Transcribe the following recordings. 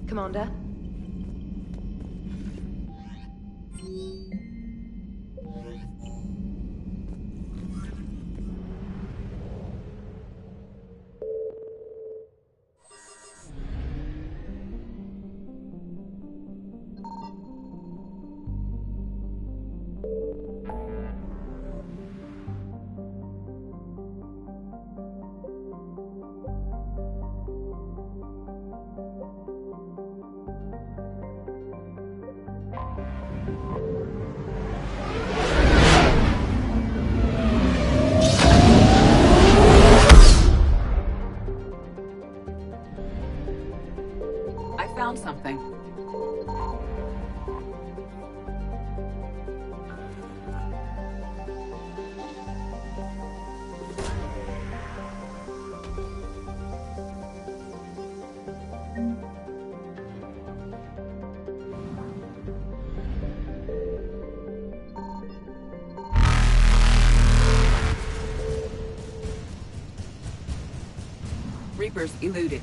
Commander? Found something. Reapers eluded.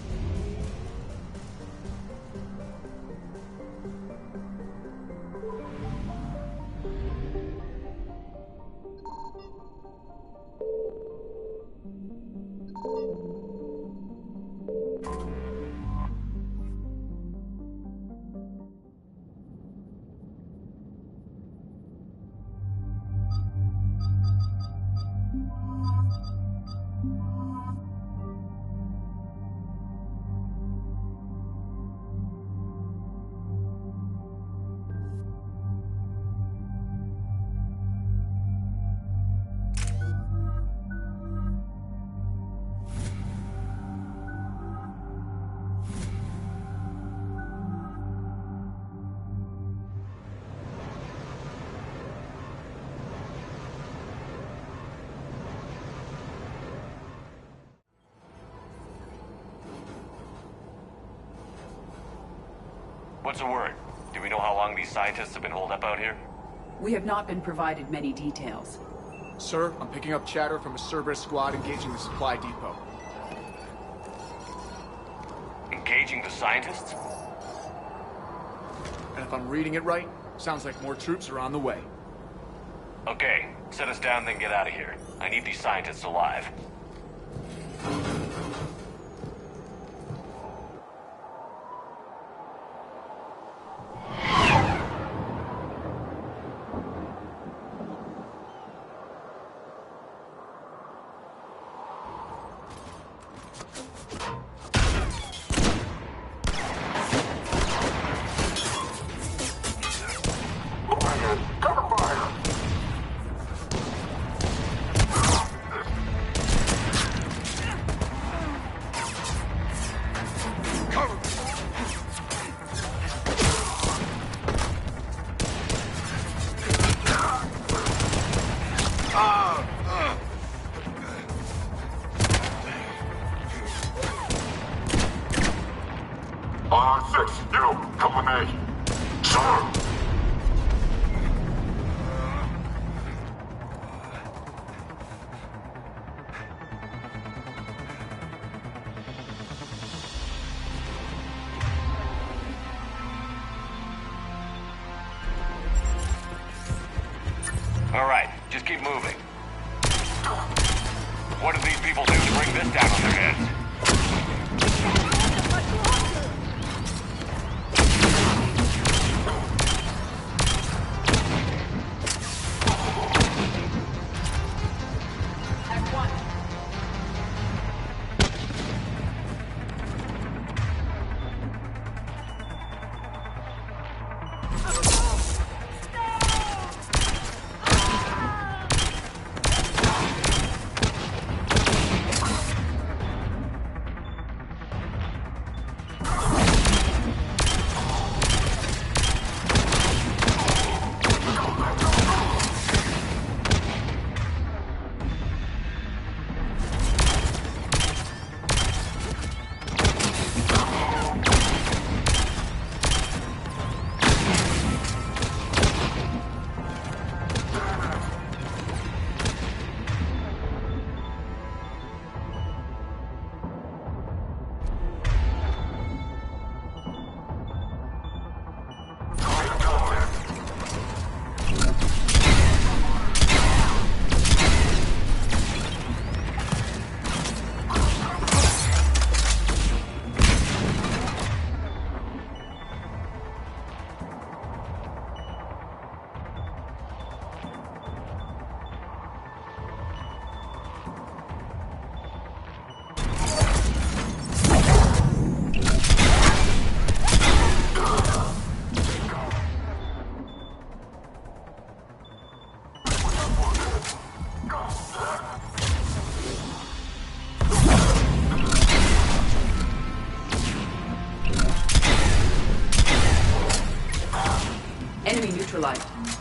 What's the word? Do we know how long these scientists have been holed up out here? We have not been provided many details. Sir, I'm picking up chatter from a Cerberus squad engaging the supply depot. Engaging the scientists? And if I'm reading it right, sounds like more troops are on the way. Okay, set us down, then get out of here. I need these scientists alive. All right, just keep moving. What do these people do to bring this down on their heads?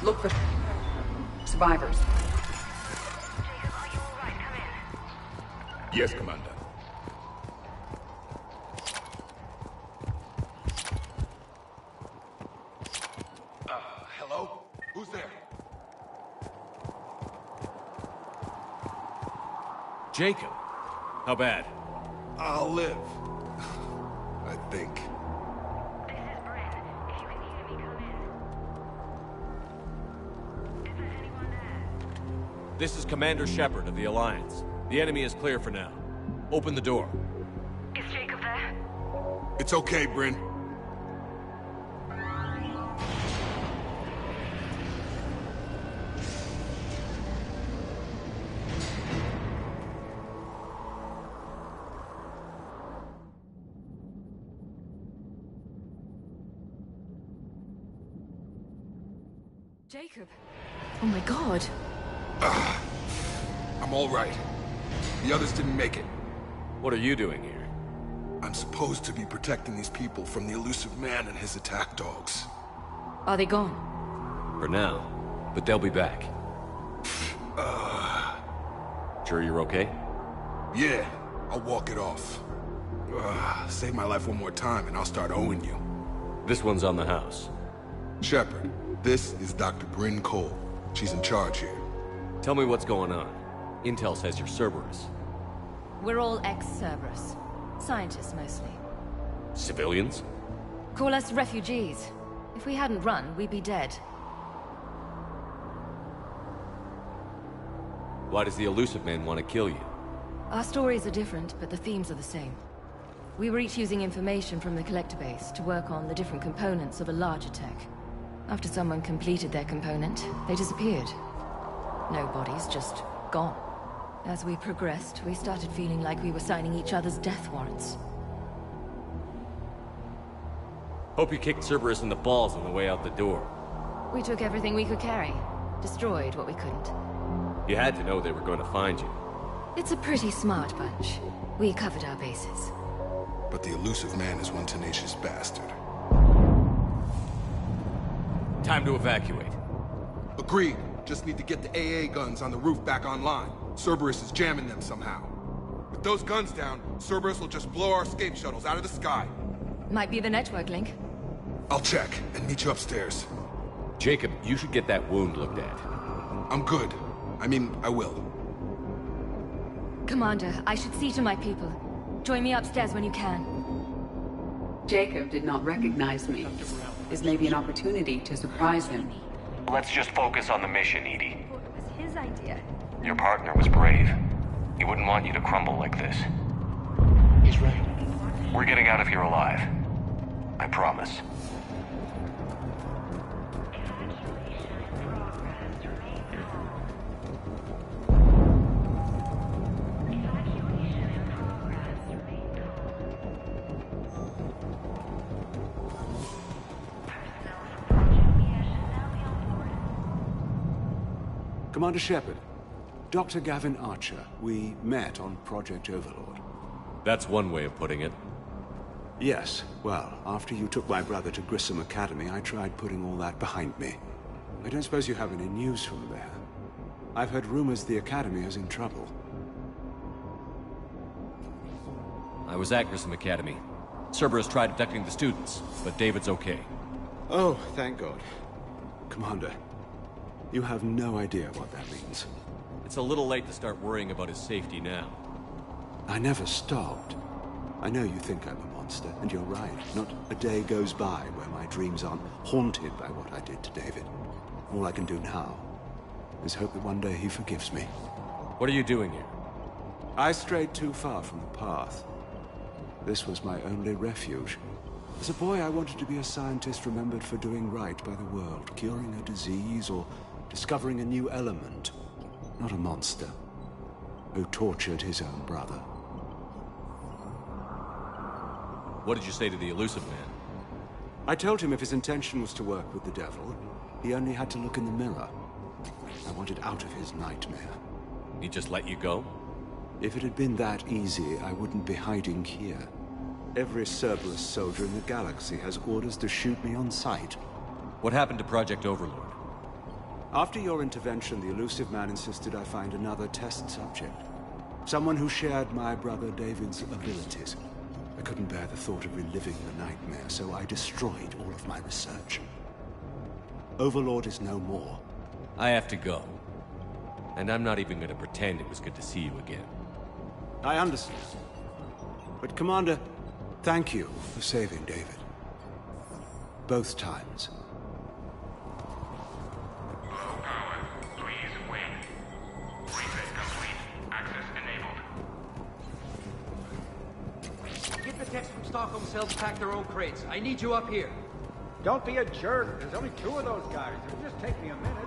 Look for survivors. Jacob, are you all right? Come in. Yes, Commander. Hello? Who's there? Jacob. How bad? I'll live. I think. This is Bryn. If you can hear me, come in. Is there anyone there? This is Commander Shepard of the Alliance. The enemy is clear for now. Open the door. Is Jacob there? It's okay, Bryn. Jacob. Oh my god. I'm all right. The others didn't make it. What are you doing here? I'm supposed to be protecting these people from the elusive man and his attack dogs. Are they gone? For now. But they'll be back. Sure you're okay? Yeah, I'll walk it off. Save my life one more time and I'll start owing you. This one's on the house. Shepard, this is Dr. Bryn Cole. She's in charge here. Tell me what's going on. Intel says you're Cerberus. We're all ex-Cerberus. Scientists, mostly. Civilians? Call us refugees. If we hadn't run, we'd be dead. Why does the elusive man want to kill you? Our stories are different, but the themes are the same. We were each using information from the collector base to work on the different components of a larger tech. After someone completed their component, they disappeared. No bodies, just gone. As we progressed, we started feeling like we were signing each other's death warrants. Hope you kicked Cerberus in the balls on the way out the door. We took everything we could carry. Destroyed what we couldn't. You had to know they were going to find you. It's a pretty smart bunch. We covered our bases. But the elusive man is one tenacious bastard. Time to evacuate. Agreed. Just need to get the AA guns on the roof back online. Cerberus is jamming them somehow. With those guns down, Cerberus will just blow our escape shuttles out of the sky. Might be the network link. I'll check and meet you upstairs. Jacob, you should get that wound looked at. I'm good. I mean, I will. Commander, I should see to my people. Join me upstairs when you can. Jacob did not recognize me. This may be an opportunity to surprise him. Let's just focus on the mission, Edie. It was his idea. Your partner was brave. He wouldn't want you to crumble like this. He's right. We're getting out of here alive. I promise. Commander Shepard, Dr. Gavin Archer, we met on Project Overlord. That's one way of putting it. Yes, well, after you took my brother to Grissom Academy, I tried putting all that behind me. I don't suppose you have any news from there. I've heard rumors the Academy is in trouble. I was at Grissom Academy. Cerberus tried abducting the students, but David's okay. Oh, thank God. Commander, you have no idea what that means. It's a little late to start worrying about his safety now. I never stopped. I know you think I'm a monster, and you're right. Not a day goes by where my dreams aren't haunted by what I did to David. All I can do now is hope that one day he forgives me. What are you doing here? I strayed too far from the path. This was my only refuge. As a boy, I wanted to be a scientist remembered for doing right by the world, curing a disease or discovering a new element. Not a monster who tortured his own brother. What did you say to the elusive man? I told him if his intention was to work with the devil, he only had to look in the mirror. I wanted out of his nightmare. He just let you go? If it had been that easy, I wouldn't be hiding here. Every Cerberus soldier in the galaxy has orders to shoot me on sight. What happened to Project Overlord? After your intervention, the elusive man insisted I find another test subject. Someone who shared my brother David's abilities. I couldn't bear the thought of reliving the nightmare, so I destroyed all of my research. Overlord is no more. I have to go. And I'm not even gonna pretend it was good to see you again. I understand. But Commander, thank you for saving David. Both times. Low power. Please wait. Reset complete. Access enabled. Get the techs from Stockholm Cell to pack their own crates. I need you up here. Don't be a jerk. There's only 2 of those guys. It'll just take me a minute.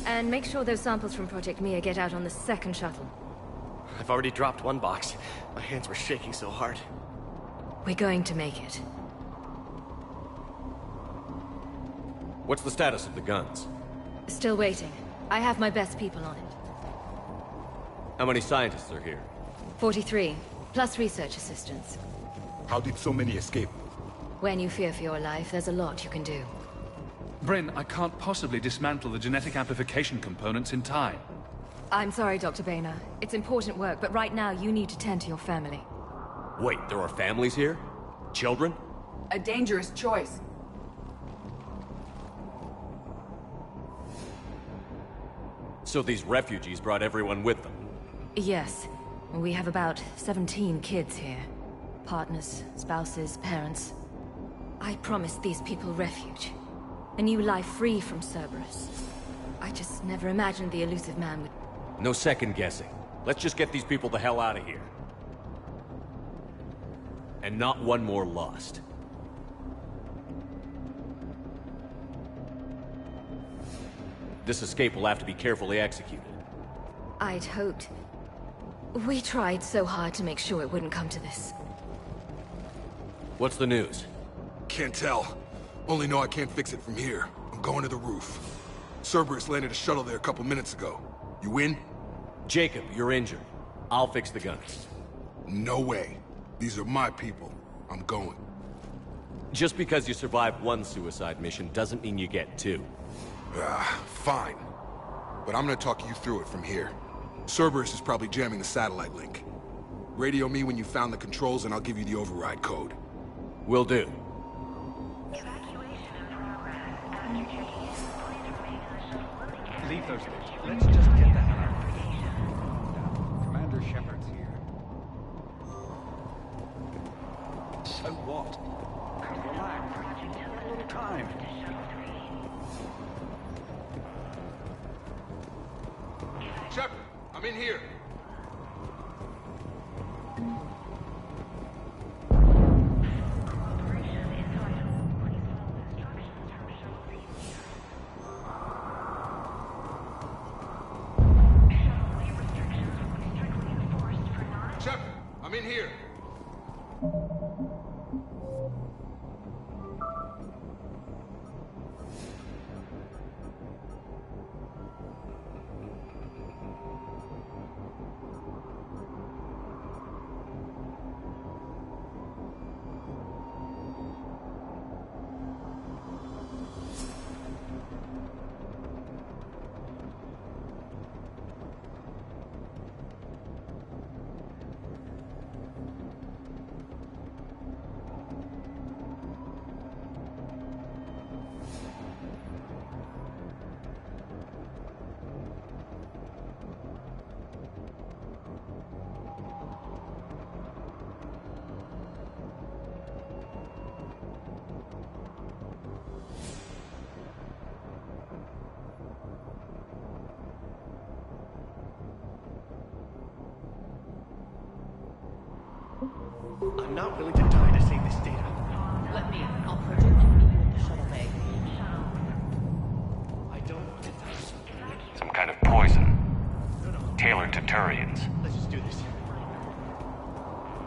And make sure those samples from Project Mia get out on the second shuttle. I've already dropped one box. My hands were shaking so hard. We're going to make it. What's the status of the guns? Still waiting. I have my best people on it. How many scientists are here? 43, plus research assistants. How did so many escape? When you fear for your life, there's a lot you can do. Bryn, I can't possibly dismantle the genetic amplification components in time. I'm sorry, Dr. Boehner. It's important work, but right now you need to tend to your family. Wait, there are families here? Children? A dangerous choice. So these refugees brought everyone with them? Yes. We have about 17 kids here. Partners, spouses, parents. I promised these people refuge. A new life free from Cerberus. I just never imagined the elusive man would... No second guessing. Let's just get these people the hell out of here. And not one more lost. This escape will have to be carefully executed. I'd hoped. We tried so hard to make sure it wouldn't come to this. What's the news? Can't tell. Only know I can't fix it from here. I'm going to the roof. Cerberus landed a shuttle there a couple minutes ago. You in? Jacob, you're injured. I'll fix the guns. No way. These are my people. I'm going. Just because you survived one suicide mission doesn't mean you get 2. Fine. But I'm gonna talk you through it from here. Cerberus is probably jamming the satellite link. Radio me when you found the controls and I'll give you the override code. Will do. Evacuation in progress. After checking in, please remain in the shuttle loading area. Leave those things. Let's just get the hell out of here. Calm down. Commander Shepard's here. So what? Relax. Get a little time. Shepard, I'm in here. Shepard, I'm in here. I'm not willing to die to save this data. Let me in. I'll project and meet you in the shuttle bay. I don't want to die. Some kind of poison. Tailored to Turians. Let's just do this.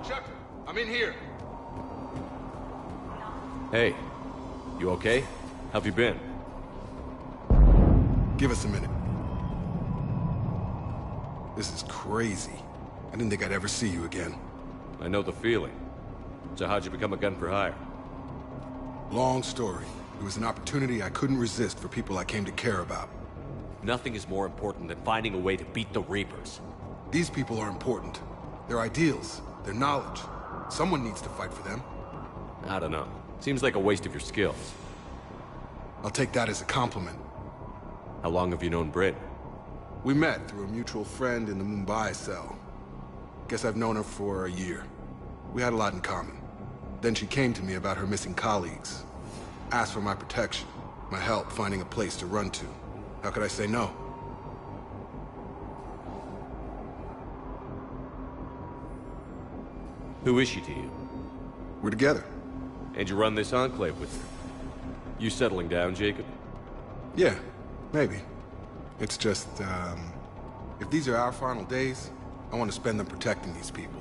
Shepard, I'm in here. Hey, you okay? How have you been? Give us a minute. This is crazy. I didn't think I'd ever see you again. I know the feeling. So how'd you become a gun for hire? Long story. It was an opportunity I couldn't resist for people I came to care about. Nothing is more important than finding a way to beat the Reapers. These people are important. Their ideals, their knowledge. Someone needs to fight for them. I don't know. Seems like a waste of your skills. I'll take that as a compliment. How long have you known Bryn? We met through a mutual friend in the Mumbai cell. Guess I've known her for a year. We had a lot in common. Then she came to me about her missing colleagues. Asked for my protection, my help finding a place to run to. How could I say no? Who is she to you? We're together. And you run this enclave with her? You settling down, Jacob? Yeah, maybe. It's just, if these are our final days, I want to spend them protecting these people.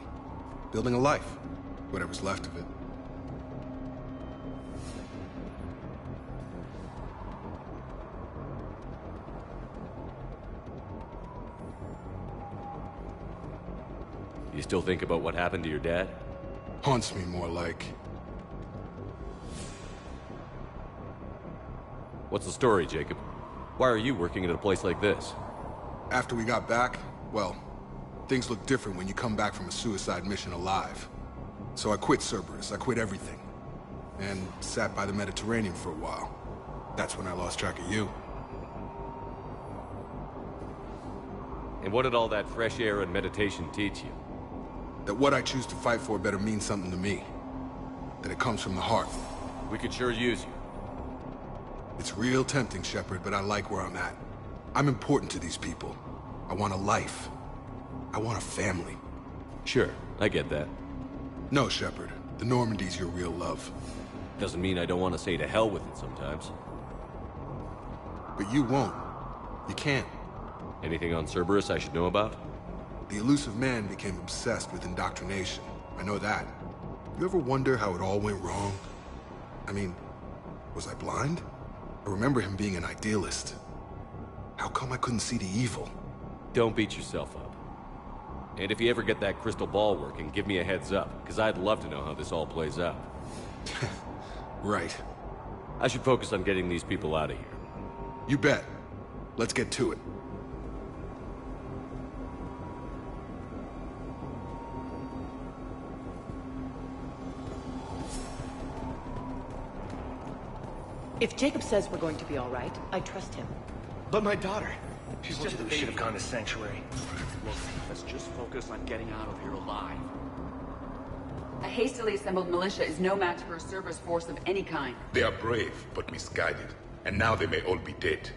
Building a life. Whatever's left of it. You still think about what happened to your dad? Haunts me more like. What's the story, Jacob? Why are you working at a place like this? After we got back, well, things look different when you come back from a suicide mission alive. So I quit Cerberus, I quit everything. And sat by the Mediterranean for a while. That's when I lost track of you. And what did all that fresh air and meditation teach you? That what I choose to fight for better mean something to me. That it comes from the heart. We could sure use you. It's real tempting, Shepard, but I like where I'm at. I'm important to these people. I want a life. I want a family. Sure, I get that. No, Shepard. The Normandy's your real love. Doesn't mean I don't want to say to hell with it sometimes. But you won't. You can't. Anything on Cerberus I should know about? The elusive man became obsessed with indoctrination. I know that. You ever wonder how it all went wrong? I mean, was I blind? I remember him being an idealist. How come I couldn't see the evil? Don't beat yourself up. And if you ever get that crystal ball working, give me a heads up, because I'd love to know how this all plays out. Right. I should focus on getting these people out of here. You bet. Let's get to it. If Jacob says we're going to be all right, I trust him. But my daughter, she's What just you a do should baby. have gone to Sanctuary. Look, let's just focus on getting out of here alive. A hastily assembled militia is no match for a Cerberus force of any kind. They are brave, but misguided. And now they may all be dead.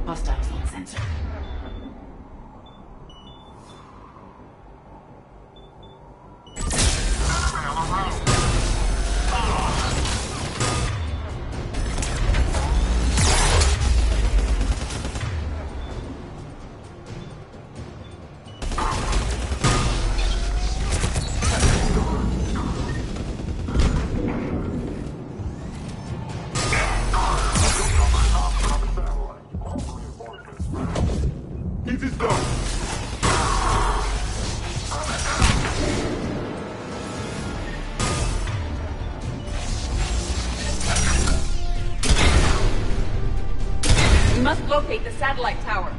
Hostiles on sensor. We must locate the satellite tower.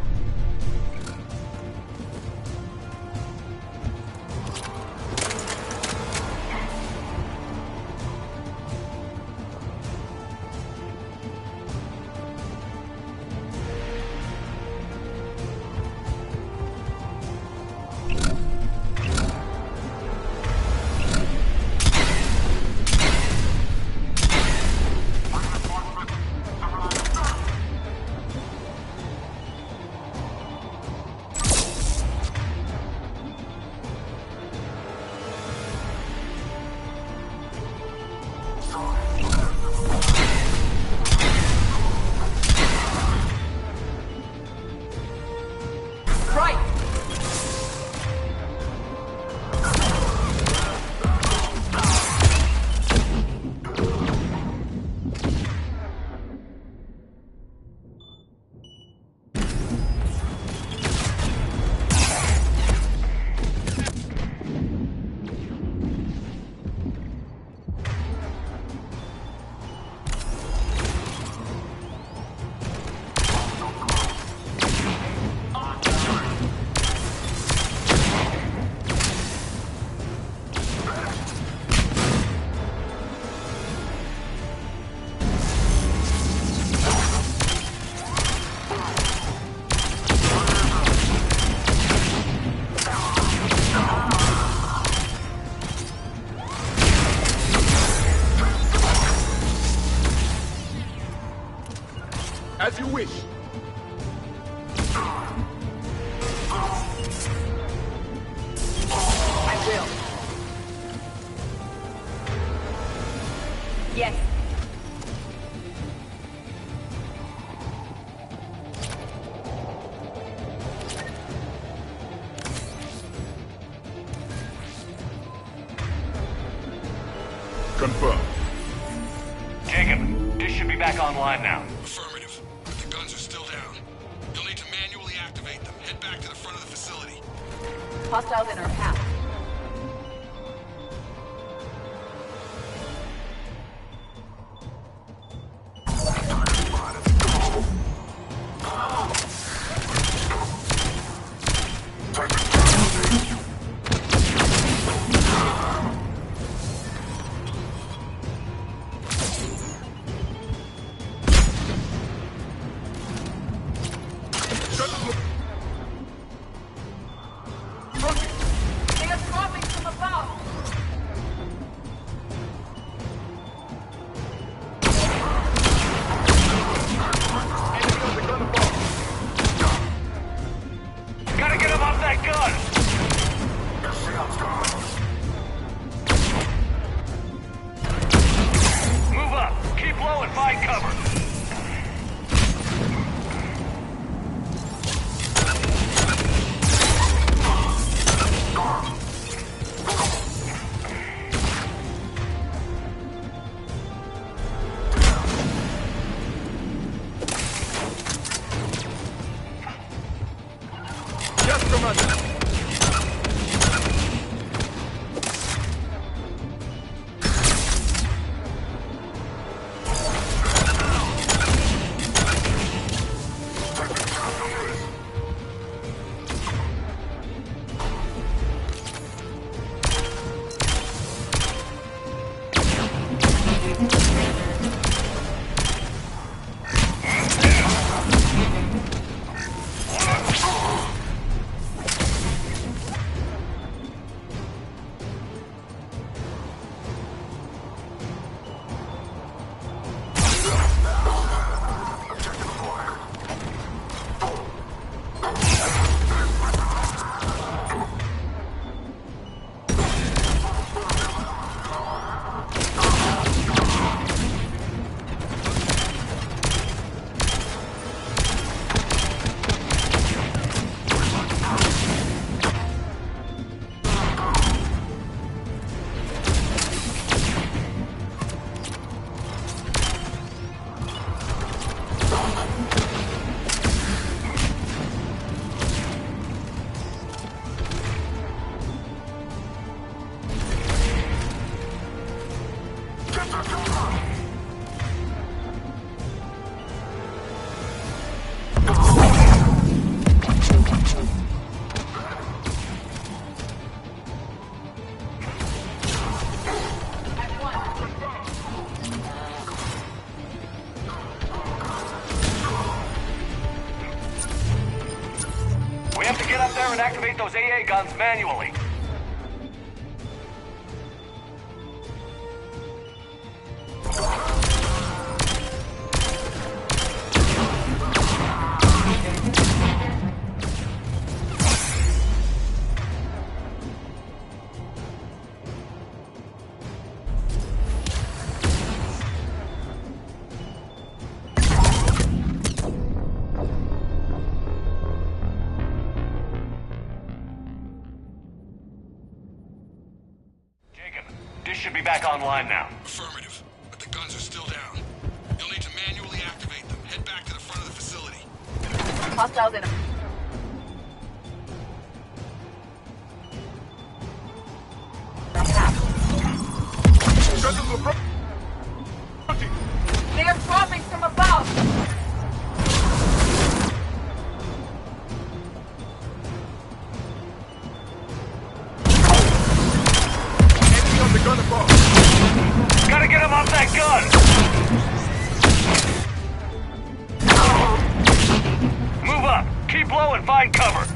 as you wish. I will. Yes. Confirmed. Jacob, this should be back online now. Affirmative. But the guns are still down. You'll need to manually activate them. Head back to the front of the facility. Hostiles in our path. and activate those AA guns manually. Should be back online now. Affirmative, but the guns are still down. You'll need to manually activate them. Head back to the front of the facility. Hostiles in. They are dropping from above. Gotta get him off that gun! Move up! Keep low and find cover!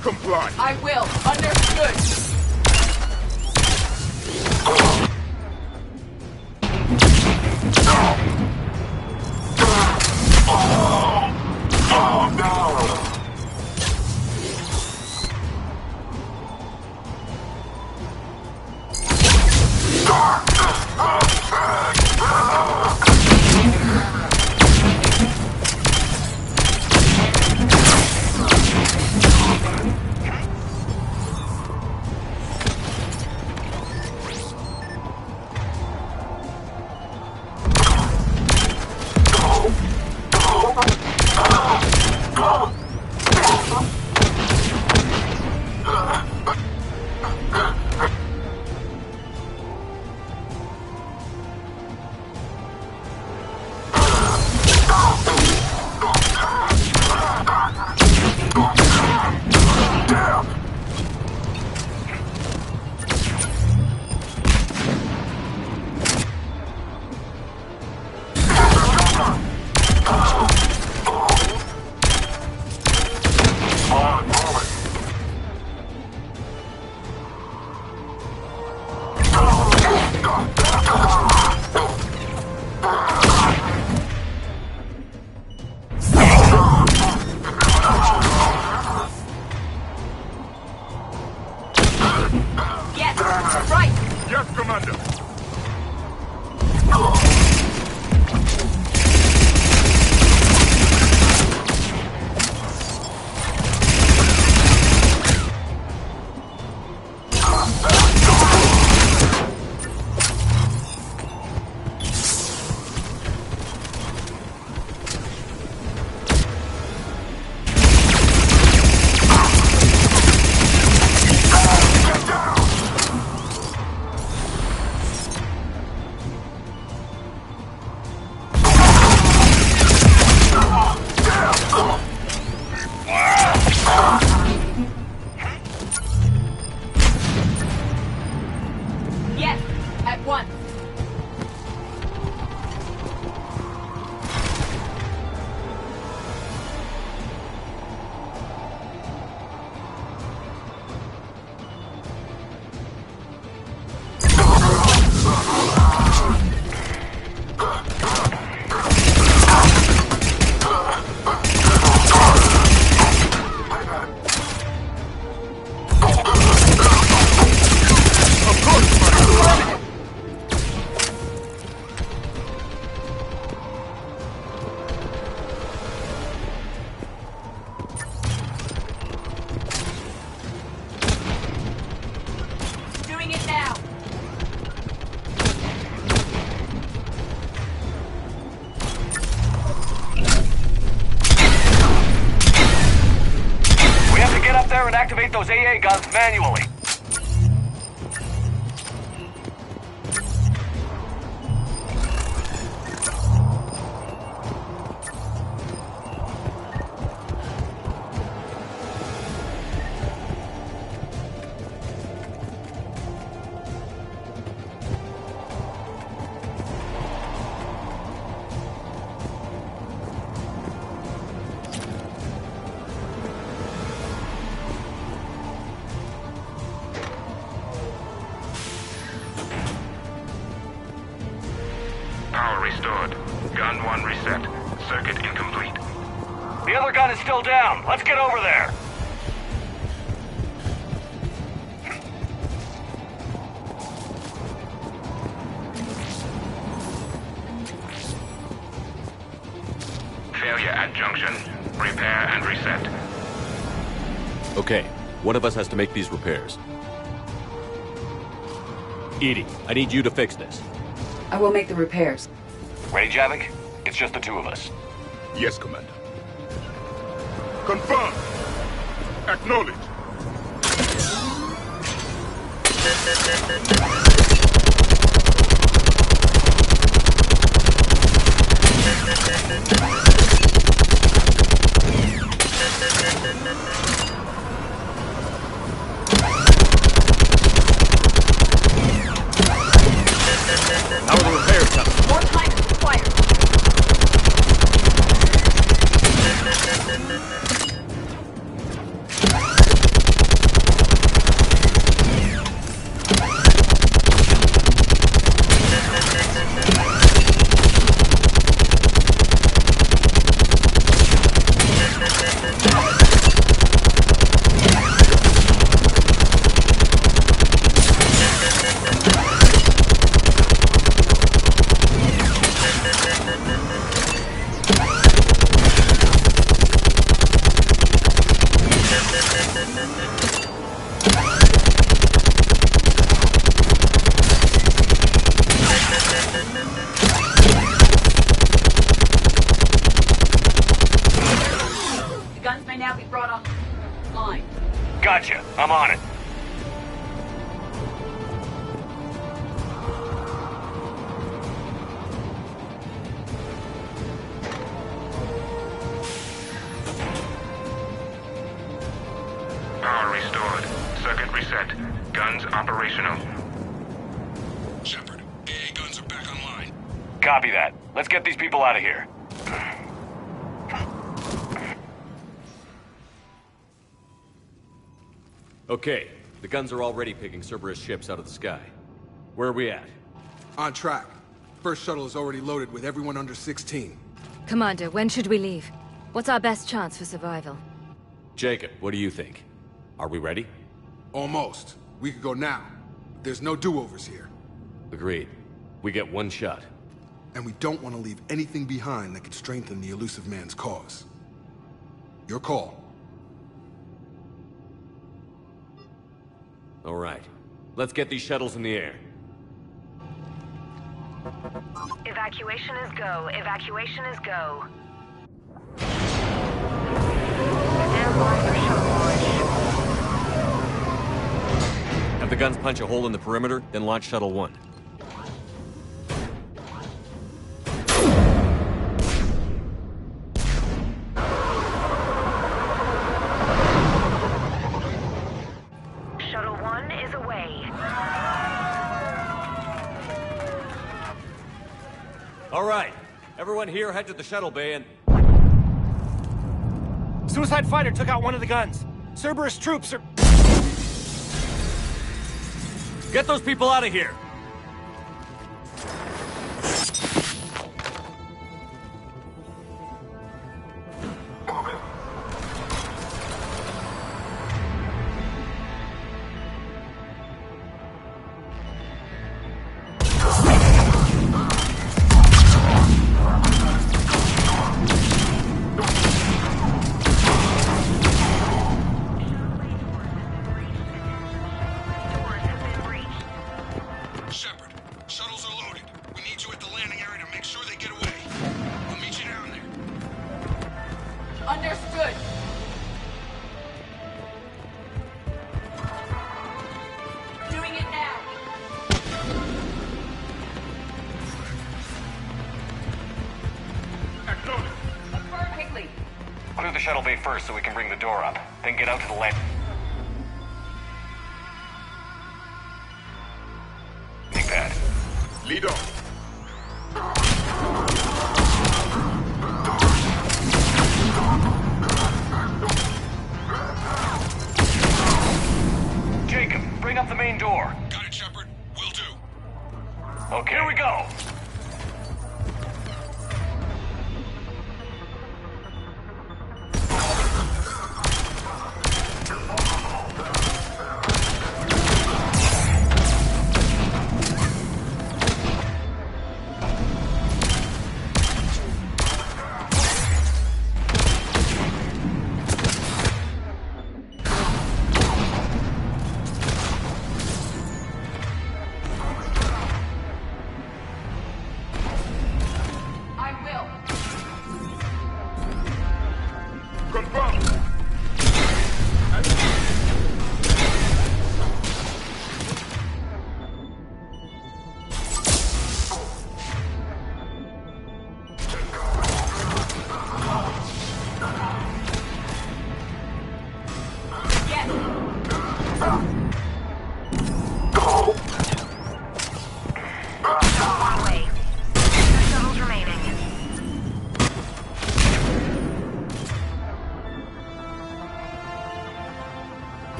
comply. I will. Understood. Activate those AA guns manually. Power restored. Gun 1 reset. Circuit incomplete. The other gun is still down. Let's get over there. Failure at junction. Repair and reset. Okay, one of us has to make these repairs. Edie, I need you to fix this. I will make the repairs. Ready, Javik? It's just the two of us. Yes, Commander. Confirm. Acknowledge. How are the repairs coming? More time is required. Gotcha. I'm on it. Power restored. Circuit reset. Guns operational. Shepard, AA guns are back online. Copy that. Let's get these people out of here. Okay, the guns are already picking Cerberus ships out of the sky. Where are we at? On track. First shuttle is already loaded with everyone under 16. Commander, when should we leave? What's our best chance for survival? Jacob, what do you think? Are we ready? Almost. We could go now. There's no do-overs here. Agreed. We get one shot. And we don't want to leave anything behind that could strengthen the elusive man's cause. Your call. All right. Let's get these shuttles in the air. Evacuation is go. Evacuation is go. Stand by for shuttle launch. Have the guns punch a hole in the perimeter, then launch Shuttle 1. Shuttle 1 is away. All right. Everyone here head to the shuttle bay and... Suicide fighter took out one of the guns. Cerberus troops are... Get those people out of here! Shepard, shuttles are loaded. We need you at the landing area to make sure they get away. I'll meet you down there. Understood. Doing it now. Affirm, Higley. Clear the shuttle bay first so we can bring the door up. Then get out to the landing pad. Lead on. Jacob, bring up the main door. Got it, Shepard. Will do. Okay, here we go.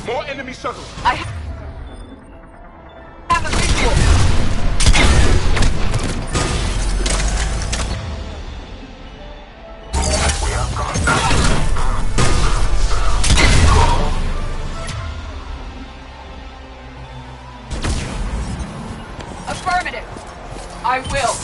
More enemy shuttles. I have a visual. Affirmative. I will.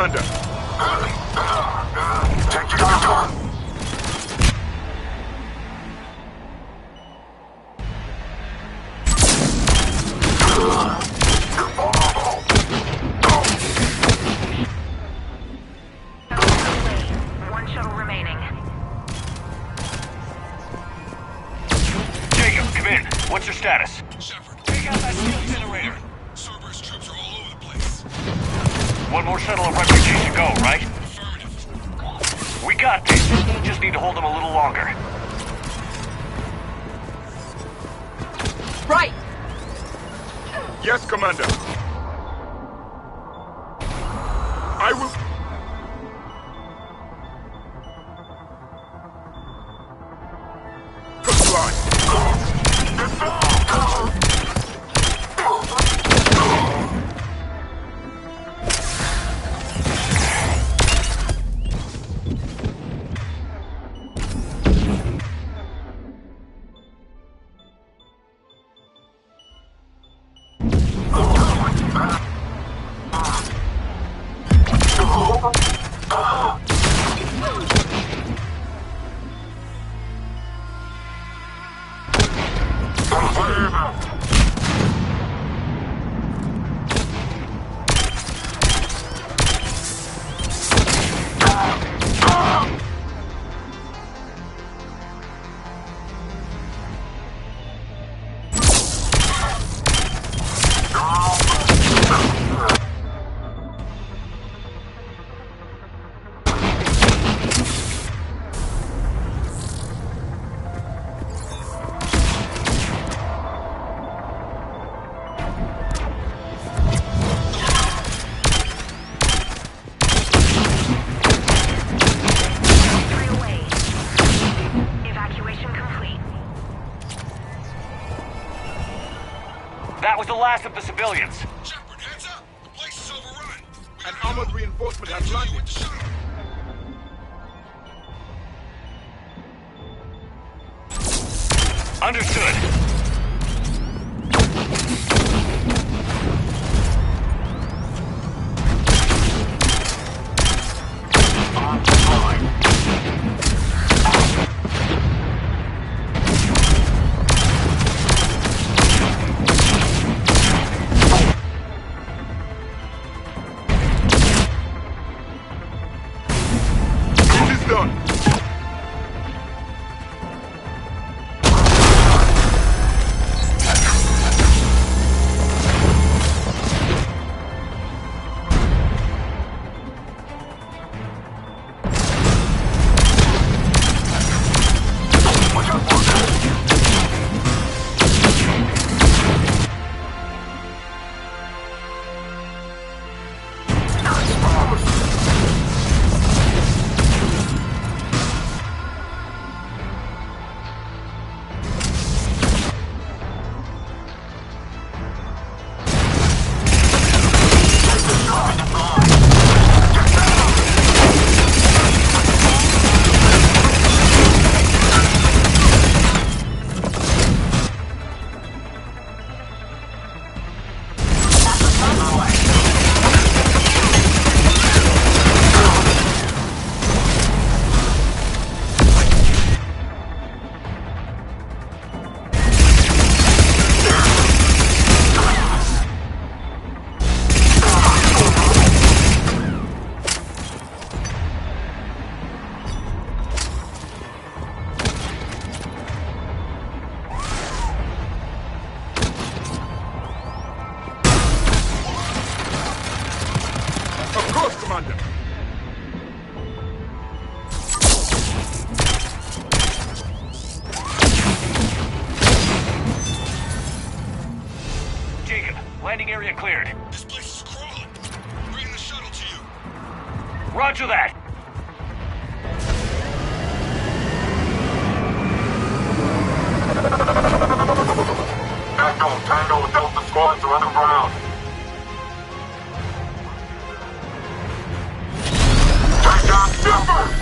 Commander. Take your cover. One shuttle remaining. Jacob, come in. What's your status? Shepard, Take out that shield generator. Cerberus troops are all over the place. One more shuttle of refugees to go, right? Affirmative. We got this. Just need to hold them a little longer. Right! Yes, Commander. I will... That was the last of the civilians. Shepard, heads up! The place is overrun. An armored reinforcement has landed. With the shuttle. Understood. Landing area cleared. This place is crawling. Bring the shuttle to you. Roger that. Echo, Tango, Delta squads are underground. Take down Shepard!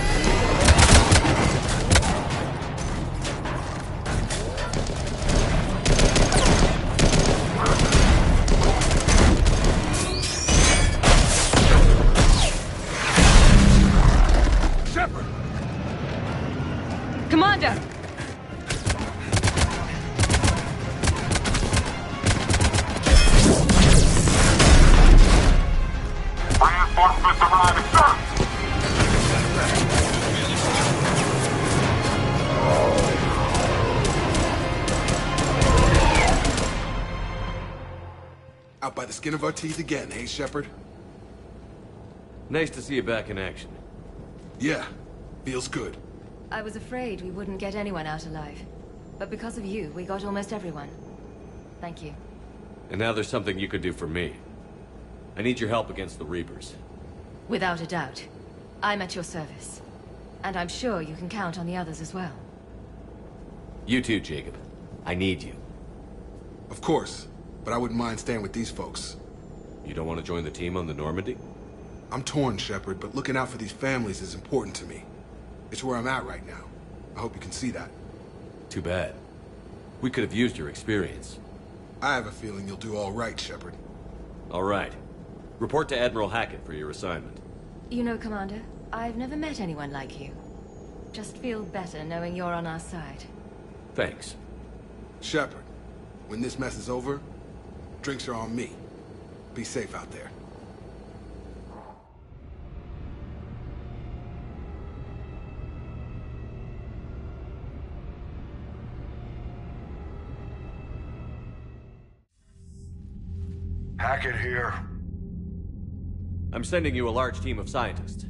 Commander! Reinforcements arriving, sir! Out by the skin of our teeth again, hey, Shepard? Nice to see you back in action. Yeah, feels good. I was afraid we wouldn't get anyone out alive. But because of you, we got almost everyone. Thank you. And now there's something you could do for me. I need your help against the Reapers. Without a doubt. I'm at your service. And I'm sure you can count on the others as well. You too, Jacob. I need you. Of course, but I wouldn't mind staying with these folks. You don't want to join the team on the Normandy? I'm torn, Shepard, but looking out for these families is important to me. It's where I'm at right now. I hope you can see that. Too bad. We could have used your experience. I have a feeling you'll do all right, Shepard. All right. Report to Admiral Hackett for your assignment. You know, Commander, I've never met anyone like you. Just feel better knowing you're on our side. Thanks. Shepard, when this mess is over, drinks are on me. Be safe out there. Hackett here. I'm sending you a large team of scientists.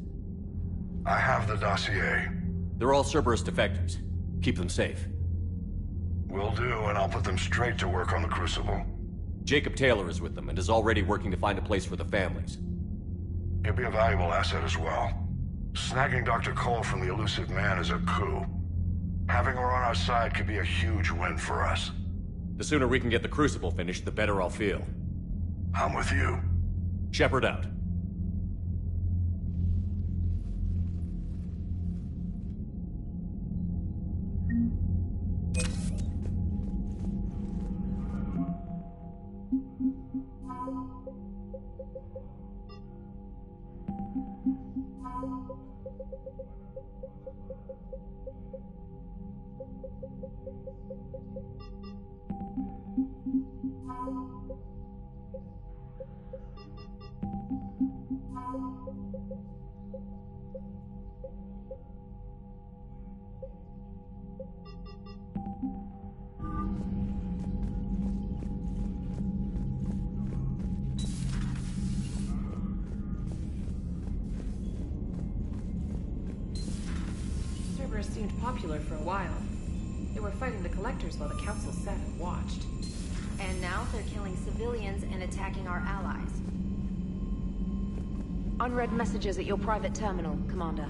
I have the dossier. They're all Cerberus defectors. Keep them safe. Will do, and I'll put them straight to work on the Crucible. Jacob Taylor is with them and is already working to find a place for the families. He'll be a valuable asset as well. Snagging Dr. Cole from the elusive man is a coup. Having her on our side could be a huge win for us. The sooner we can get the Crucible finished, the better I'll feel. I'm with you. Shepard out. Cerberus seemed popular for a while. They were fighting the Collectors while the Council sat and watched. And now they're killing civilians and attacking our allies. Unread messages at your private terminal, Commander.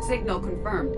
Signal confirmed.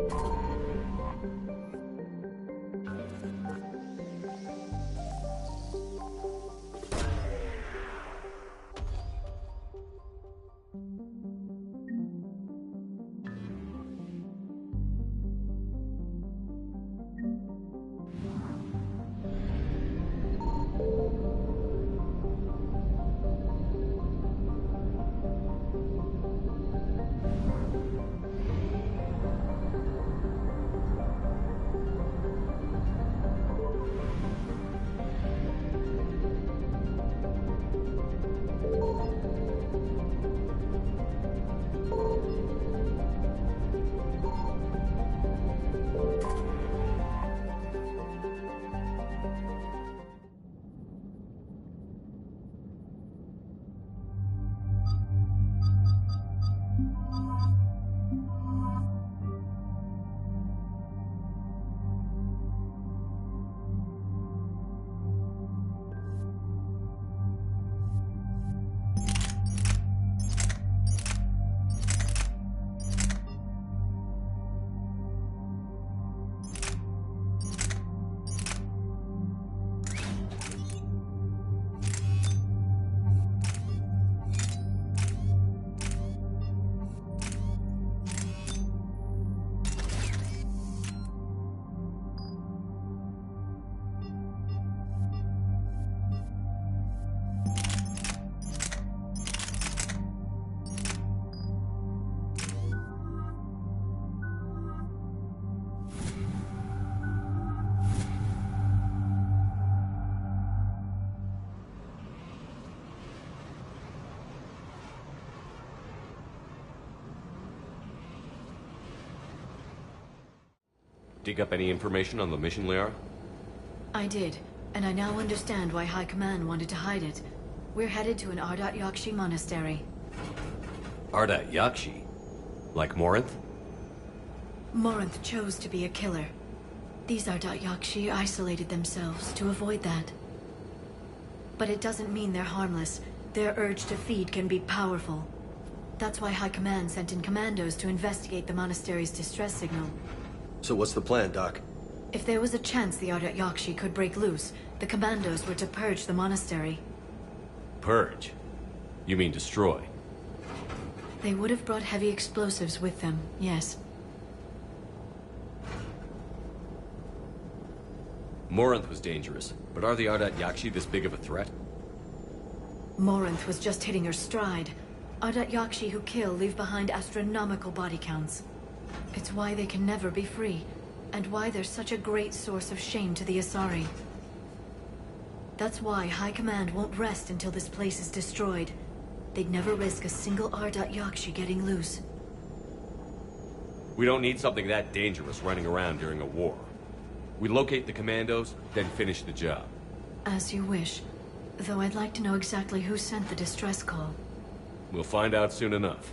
dig up any information on the mission, Liara? I did, and I now understand why High Command wanted to hide it. We're headed to an Ardat Yakshi monastery. Ardat Yakshi? Like Morinth? Morinth chose to be a killer. These Ardat Yakshi isolated themselves to avoid that. But it doesn't mean they're harmless. Their urge to feed can be powerful. That's why High Command sent in commandos to investigate the monastery's distress signal. So what's the plan, Doc? If there was a chance the Ardat Yakshi could break loose, the commandos were to purge the monastery. Purge? You mean destroy? They would have brought heavy explosives with them, yes. Morinth was dangerous, but are the Ardat Yakshi this big of a threat? Morinth was just hitting her stride. Ardat Yakshi who kill leave behind astronomical body counts. It's why they can never be free, and why they're such a great source of shame to the Asari. That's why High Command won't rest until this place is destroyed. They'd never risk a single Ardat Yakshi getting loose. We don't need something that dangerous running around during a war. We locate the commandos, then finish the job. As you wish. Though I'd like to know exactly who sent the distress call. We'll find out soon enough.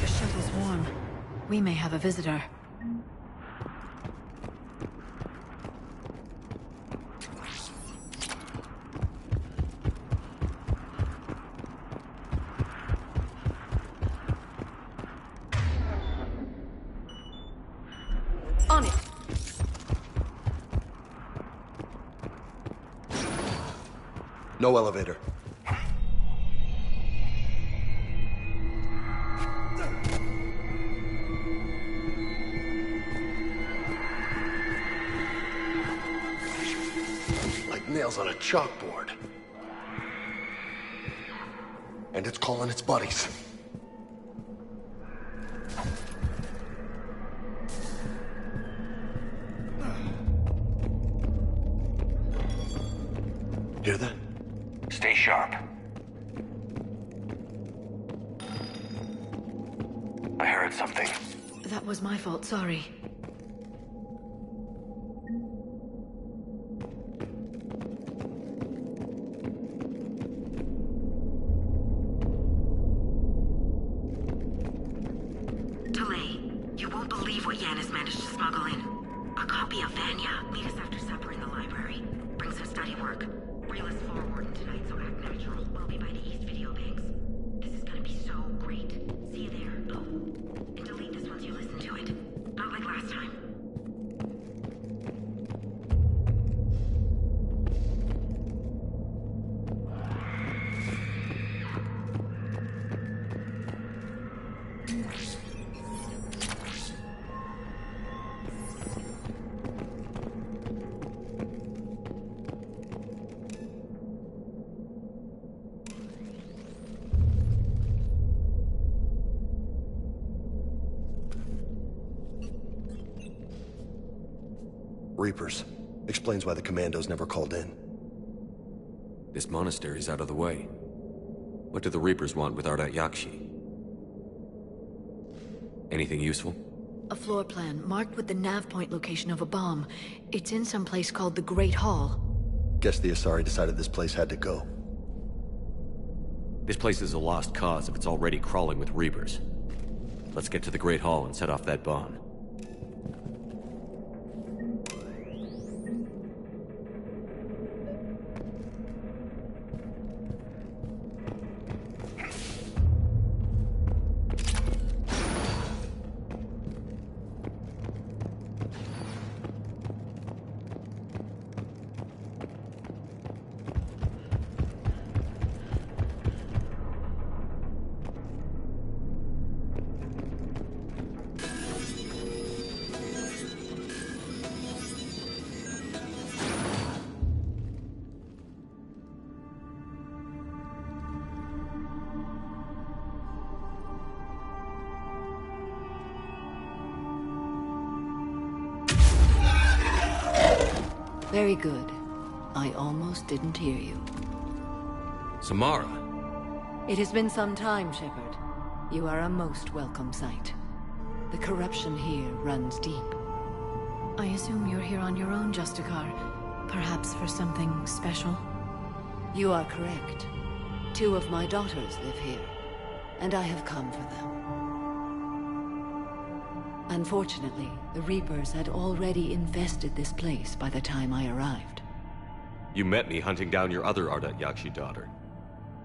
The shuttle's warm. We may have a visitor. On it! No elevator. Like nails on a chalkboard. And it's calling its buddies. Hear that? Stay sharp. I heard something. That was my fault, sorry. Talay, you won't believe what Yanis managed to smuggle in. A copy of Vanya. Meet us after supper in the library. Bring some study work. Reel us forward tonight, so act natural. We'll be by the East Video Banks. This is gonna be so great. See you there. Oh, and delete this once you listen to it. Not like last time. Reapers. Explains why the commandos never called in. This monastery's out of the way. What do the Reapers want with Ardat Yakshi? Anything useful? A floor plan marked with the nav point location of a bomb. It's in some place called the Great Hall. Guess the Asari decided this place had to go. This place is a lost cause if it's already crawling with Reapers. Let's get to the Great Hall and set off that bomb. Very good. I almost didn't hear you. Samara. It has been some time, Shepard. You are a most welcome sight. The corruption here runs deep. I assume you're here on your own, Justicar. Perhaps for something special? You are correct. 2 of my daughters live here, and I have come for them. Unfortunately, the Reapers had already infested this place by the time I arrived. You met me hunting down your other Ardat Yakshi daughter.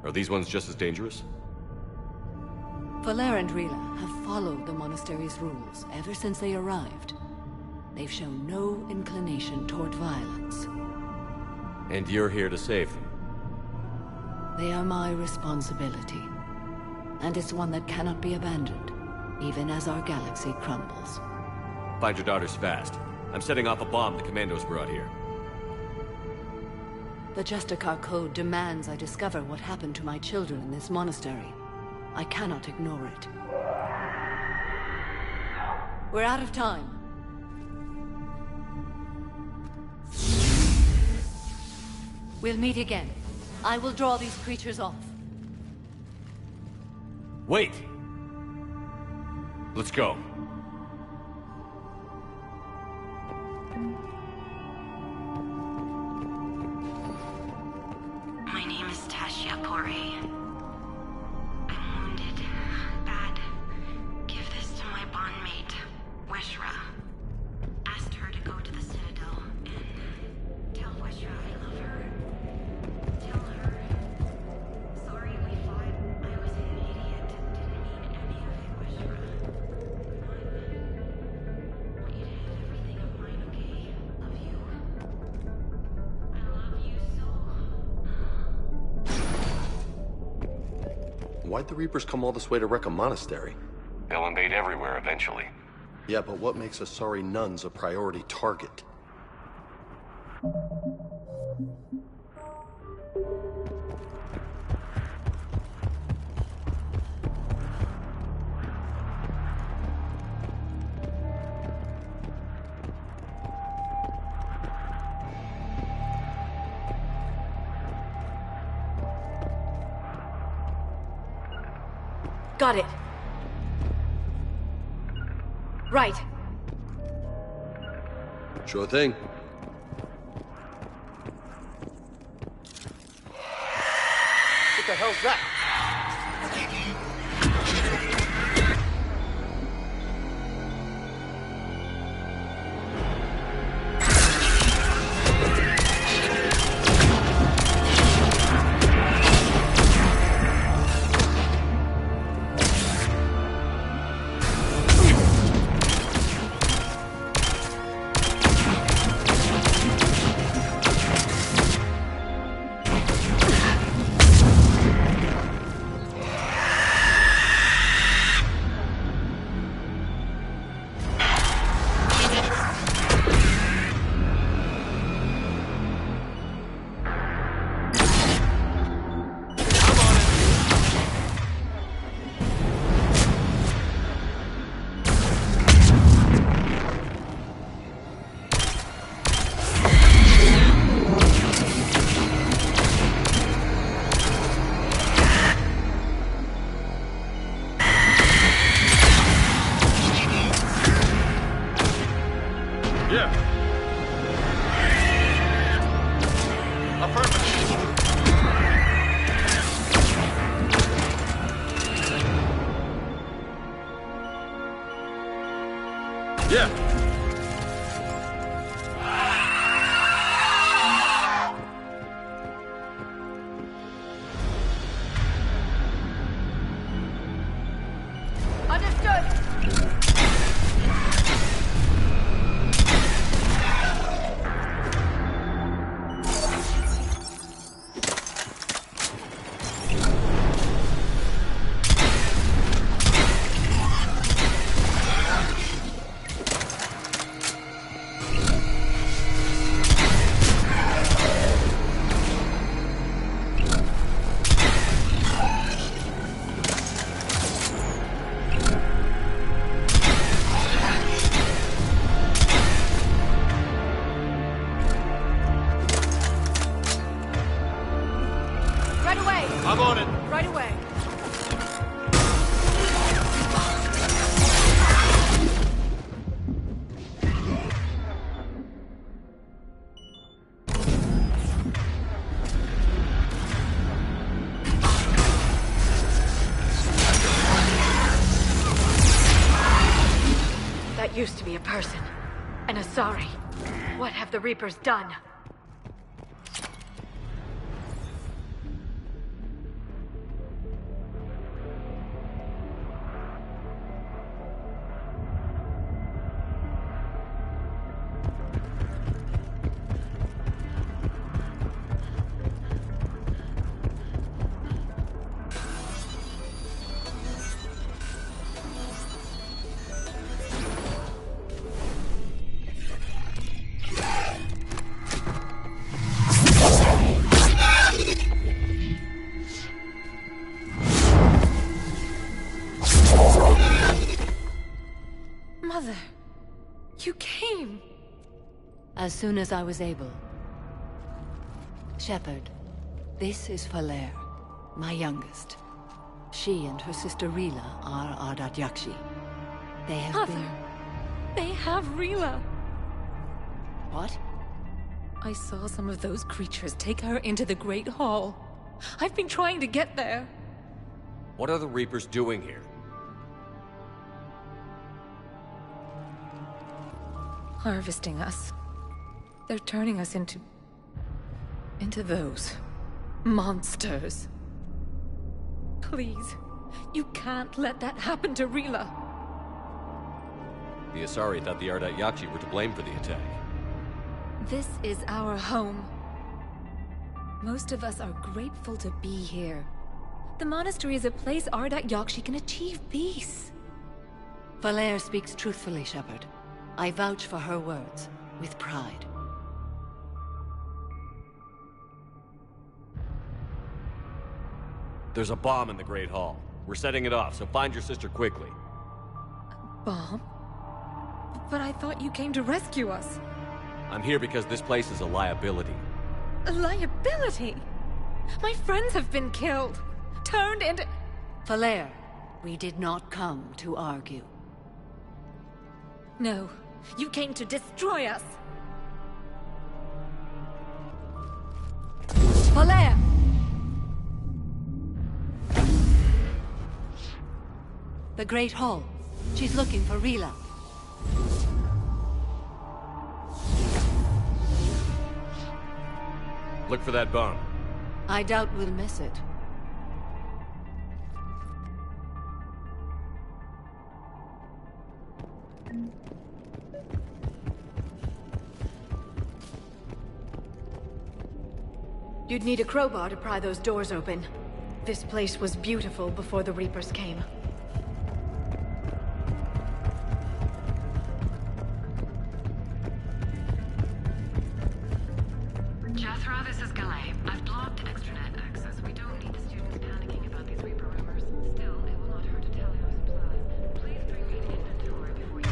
Are these ones just as dangerous? Valer and Rila have followed the monastery's rules ever since they arrived. They've shown no inclination toward violence. And you're here to save them? They are my responsibility. And it's one that cannot be abandoned, even as our galaxy crumbles. Find your daughters fast. I'm setting off a bomb the Commandos brought here. The Justicar Code demands I discover what happened to my children in this monastery. I cannot ignore it. We're out of time. We'll meet again. I will draw these creatures off. Wait! Let's go. My name is Tasha Pore. I'm wounded. Bad. Give this to my bondmate, Weshra. Asked her to go to the Citadel and tell Weshra I love her. Tell her. Sorry we fought. I was an idiot. Didn't mean any of it, Weshra. I want you to have everything of mine, okay? Love you. I love you so. Why'd the Reapers come all this way to wreck a monastery? They'll invade everywhere eventually. Yeah, but what makes Asari nuns a priority target? Got it. Right. Sure thing. What the hell's that? I'm on it. Right away. That used to be a person. An Asari. What have the Reapers done? Mother, you came. As soon as I was able. Shepard, this is Falere, my youngest. She and her sister Rila are Ardat Yakshi. They have Mother, been... they have Rila. What? I saw some of those creatures take her into the Great Hall. I've been trying to get there. What are the Reapers doing here? Harvesting us. They're turning us into those monsters. Please, you can't let that happen to Rila. The Asari thought the Ardat Yakshi were to blame for the attack. This is our home. Most of us are grateful to be here. The monastery is a place Ardat Yakshi can achieve peace. Falere speaks truthfully, Shepard. I vouch for her words, with pride. There's a bomb in the Great Hall. We're setting it off, so find your sister quickly. Bomb? But I thought you came to rescue us. I'm here because this place is a liability. A liability? My friends have been killed. Turned into... Falere, we did not come to argue. No, you came to destroy us. Falere! The Great Hall. She's looking for Rila. Look for that bomb. I doubt we'll miss it. You'd need a crowbar to pry those doors open. This place was beautiful before the Reapers came. Jethro, this is Galay. I've blocked extranet access. We don't need the students panicking about these Reaper rumors. Still, it will not hurt to tally our supplies. Please bring me an inventory before you...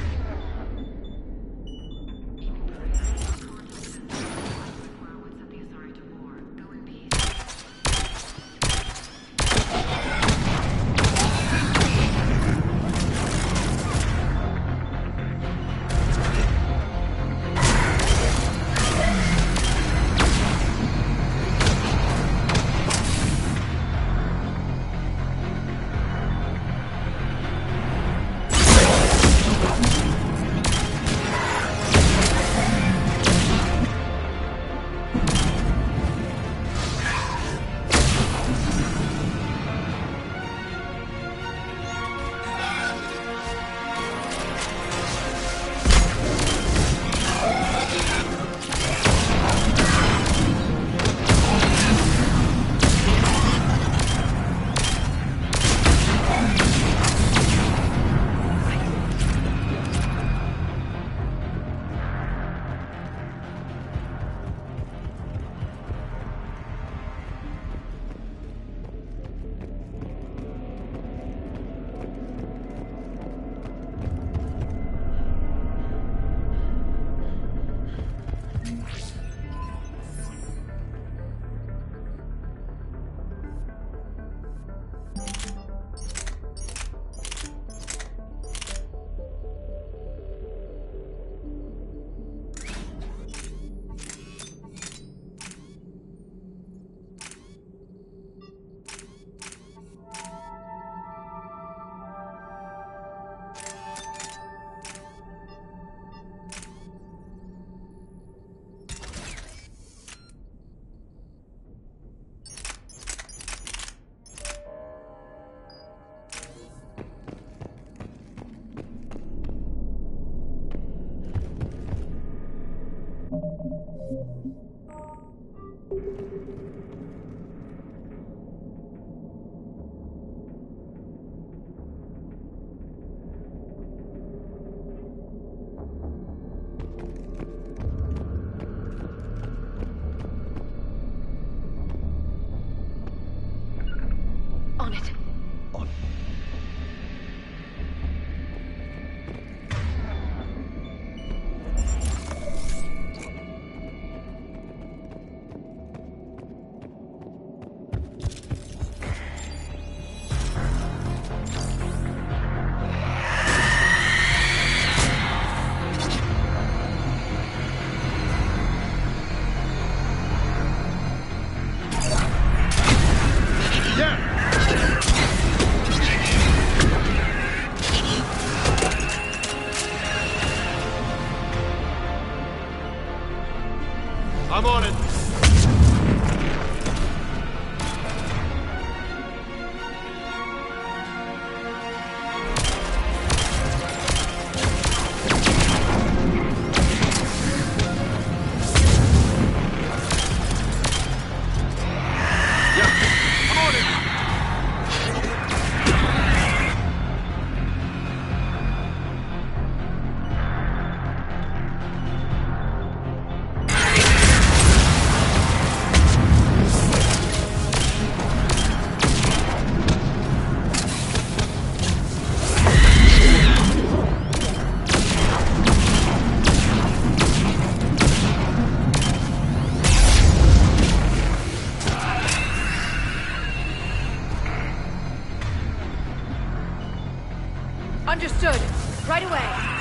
Understood. Right away.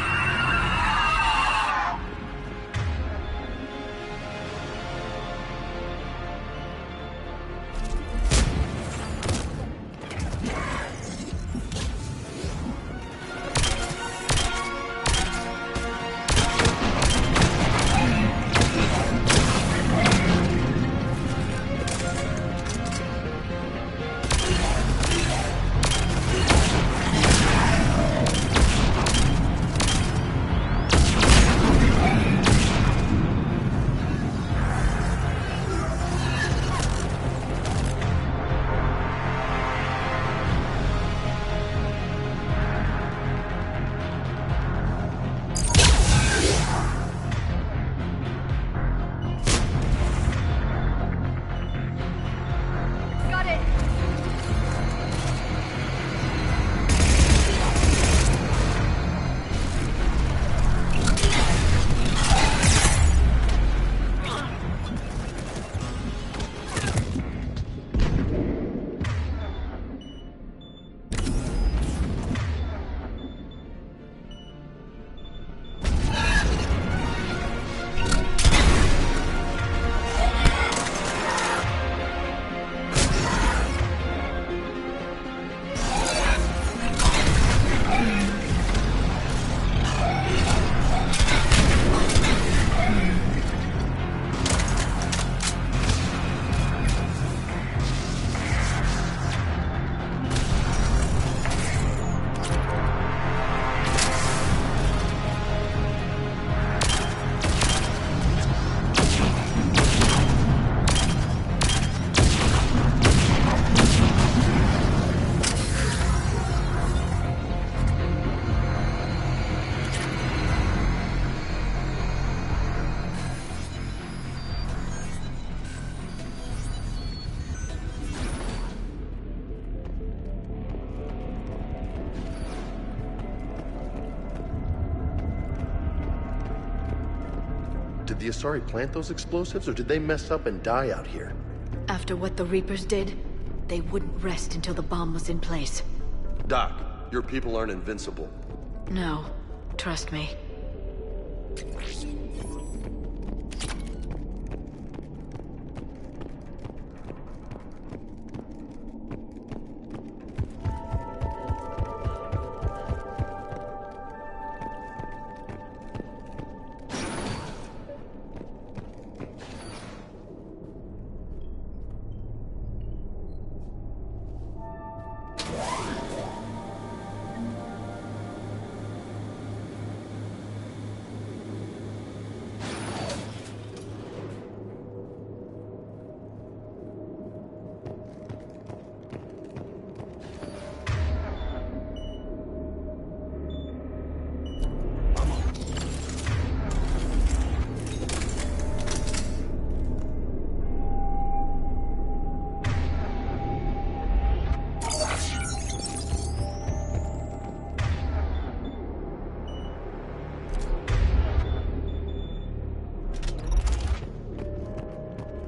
Did the Asari plant those explosives, or did they mess up and die out here? After what the Reapers did, they wouldn't rest until the bomb was in place. Doc, your people aren't invincible. No, trust me.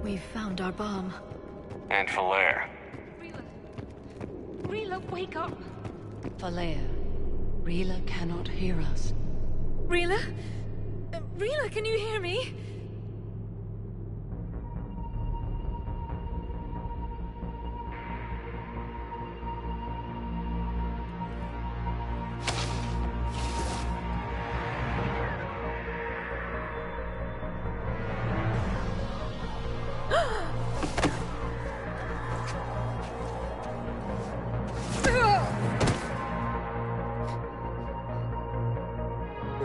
We've found our bomb. And Valair. Rila, wake up! Valair, Rila cannot hear us. Rila? Rila, can you hear me?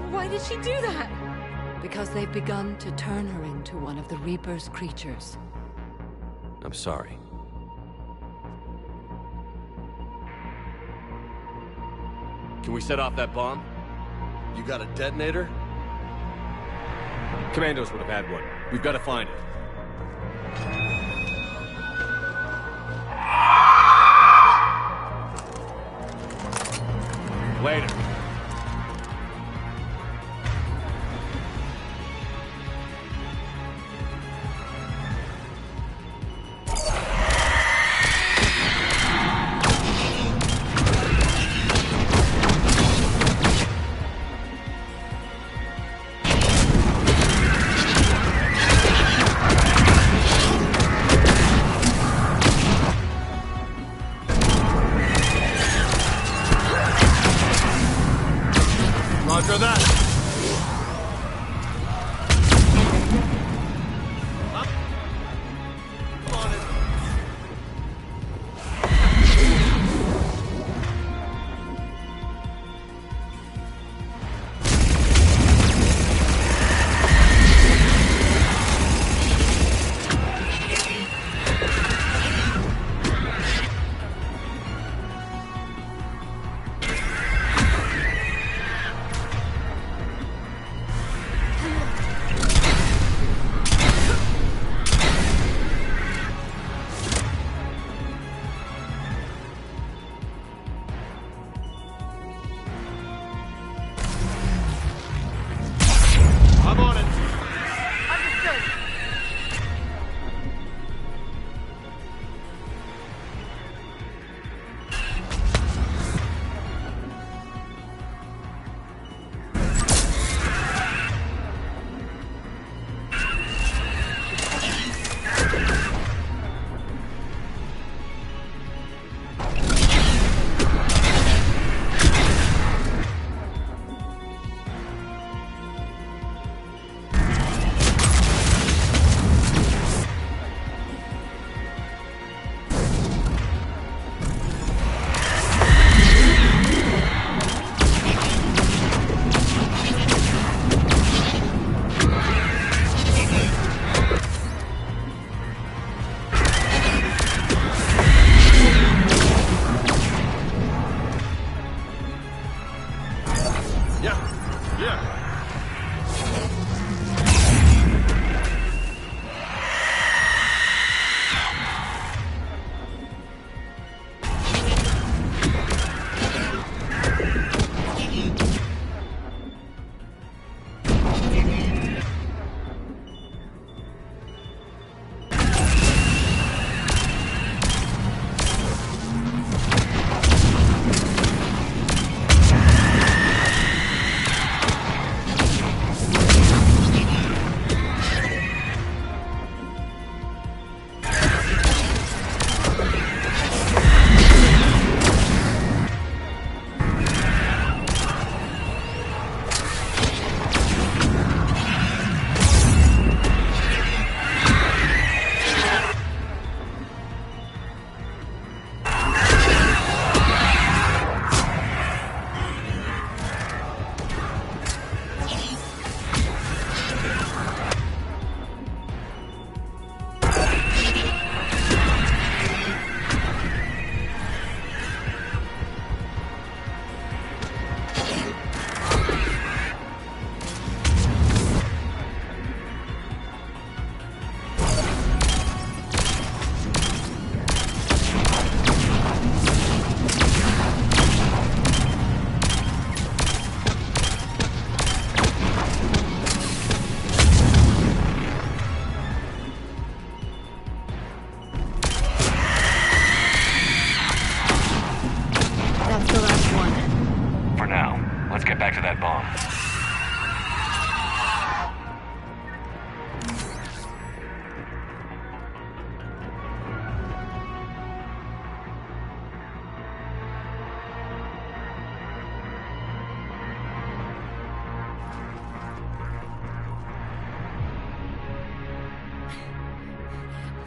Why did she do that? Because they've begun to turn her into one of the Reaper's creatures. I'm sorry. Can we set off that bomb? You got a detonator? Commandos would have had one. We've got to find it. Later.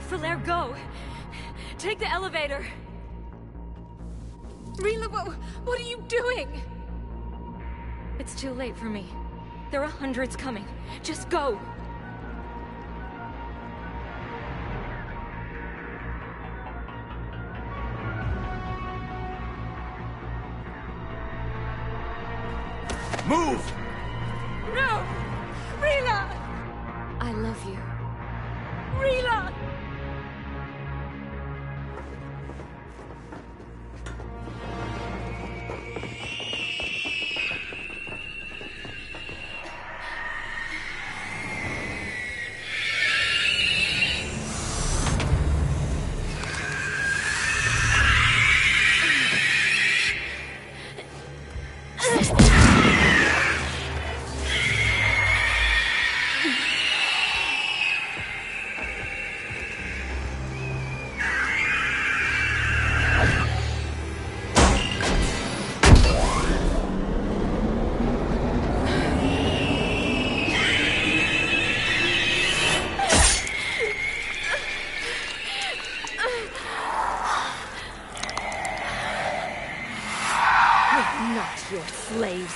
Falaire, go! Take the elevator! Rila, what are you doing? It's too late for me. There are hundreds coming. Just go! Move! No! Rila! I love you. Rila! Not your slaves.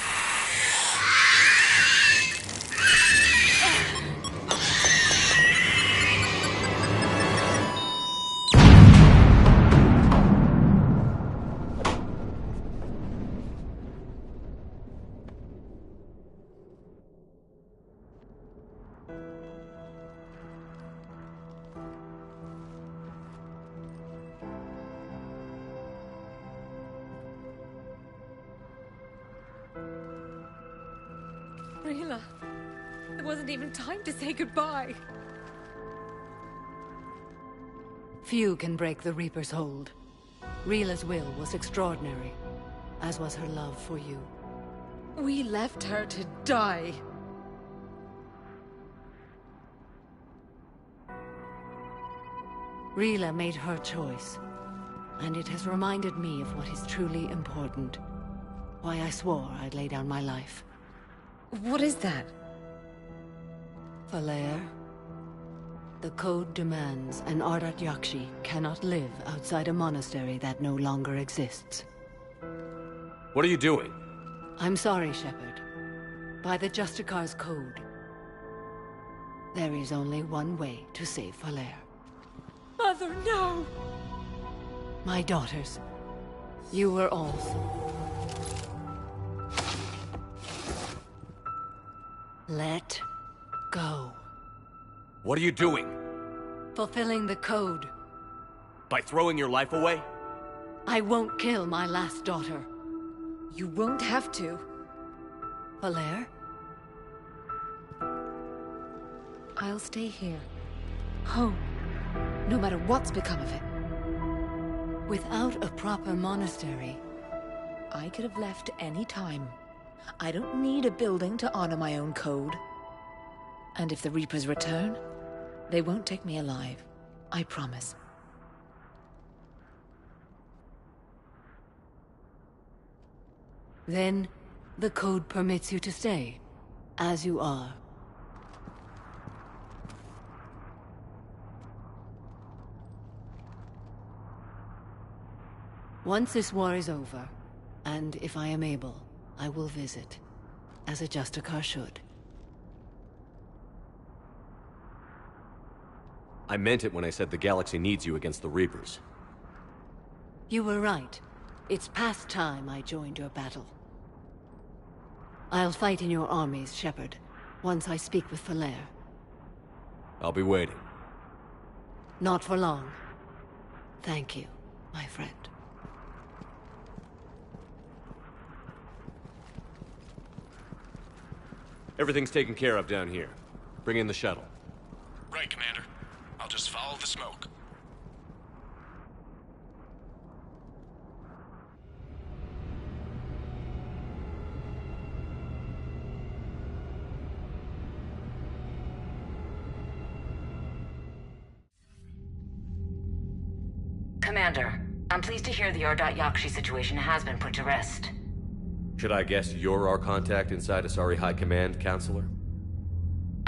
Rila, there wasn't even time to say goodbye. Few can break the Reaper's hold. Rila's will was extraordinary, as was her love for you. We left her to die. Rila made her choice, and it has reminded me of what is truly important. Why I swore I'd lay down my life. What is that? Falaire, the code demands an Ardat Yakshi cannot live outside a monastery that no longer exists. What are you doing? I'm sorry, Shepard. By the Justicar's code, there is only one way to save Falaire. Mother, no! My daughters, you were all. Let go. What are you doing? Fulfilling the code. By throwing your life away? I won't kill my last daughter. You won't have to. Falaire? I'll stay here. Home. No matter what's become of it. Without a proper monastery. I could have left any time. I don't need a building to honor my own code. And if the Reapers return, they won't take me alive. I promise. Then, the code permits you to stay, as you are. Once this war is over, and if I am able, I will visit, as a Justicar should. I meant it when I said the galaxy needs you against the Reapers. You were right. It's past time I joined your battle. I'll fight in your armies, Shepard, once I speak with Falaire. I'll be waiting. Not for long. Thank you, my friend. Everything's taken care of down here. Bring in the shuttle. Right, Commander. I'll just follow the smoke. Commander, I'm pleased to hear the Ardat Yakshi situation has been put to rest. Should I guess you're our contact inside Asari High Command, Counselor?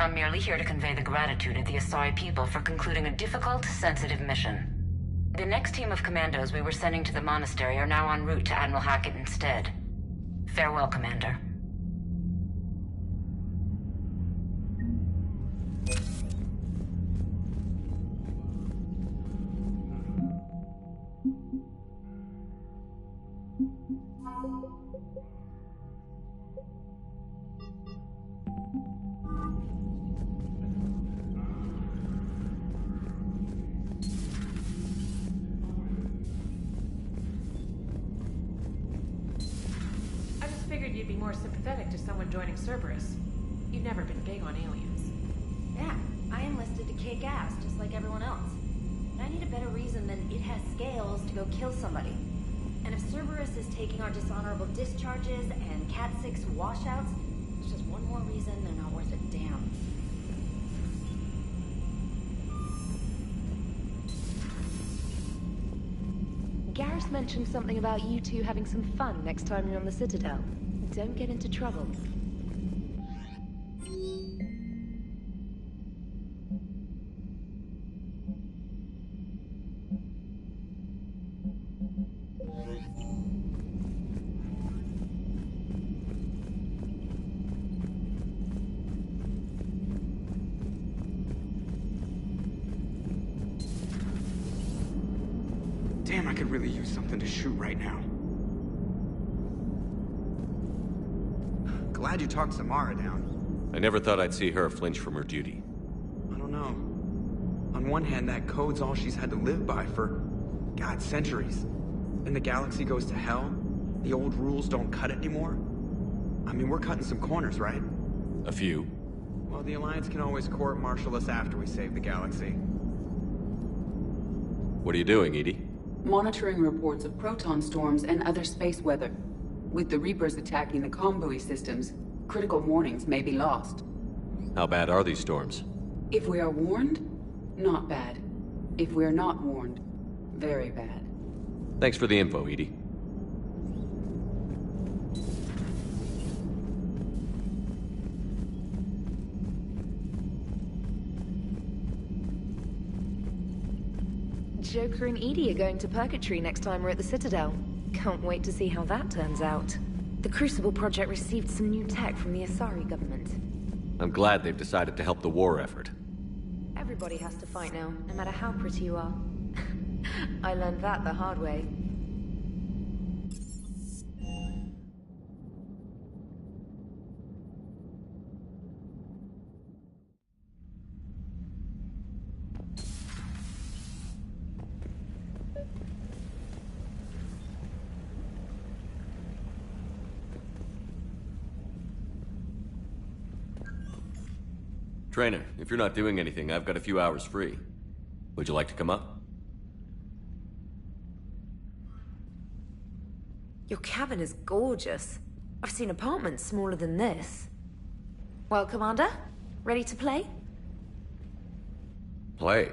I'm merely here to convey the gratitude of the Asari people for concluding a difficult, sensitive mission. The next team of commandos we were sending to the monastery are now en route to Admiral Hackett instead. Farewell, Commander. Figured you'd be more sympathetic to someone joining Cerberus. You've never been big on aliens. Yeah, I enlisted to kick ass, just like everyone else. But I need a better reason than it has scales to go kill somebody. And if Cerberus is taking our dishonorable discharges and Cat 6 washouts, it's just one more reason they're not worth a damn. Garrus mentioned something about you two having some fun next time you're on the Citadel. Don't get into trouble. Damn, I could really use something to shoot right now. Glad you talked Samara down. I never thought I'd see her flinch from her duty. I don't know. On one hand, that code's all she's had to live by for, God, centuries. Then the galaxy goes to hell. The old rules don't cut it anymore. I mean, we're cutting some corners, right? A few. Well, the Alliance can always court-martial us after we save the galaxy. What are you doing, Edie? Monitoring reports of proton storms and other space weather. With the Reapers attacking the comm buoy systems, critical warnings may be lost. How bad are these storms? If we are warned, not bad. If we are not warned, very bad. Thanks for the info, Edie. Joker and Edie are going to Purgatory next time we're at the Citadel. Can't wait to see how that turns out. The Crucible project received some new tech from the Asari government. I'm glad they've decided to help the war effort. Everybody has to fight now, no matter how pretty you are. I learned that the hard way. Trainer, if you're not doing anything, I've got a few hours free. Would you like to come up? Your cabin is gorgeous. I've seen apartments smaller than this. Well, Commander, ready to play? Play?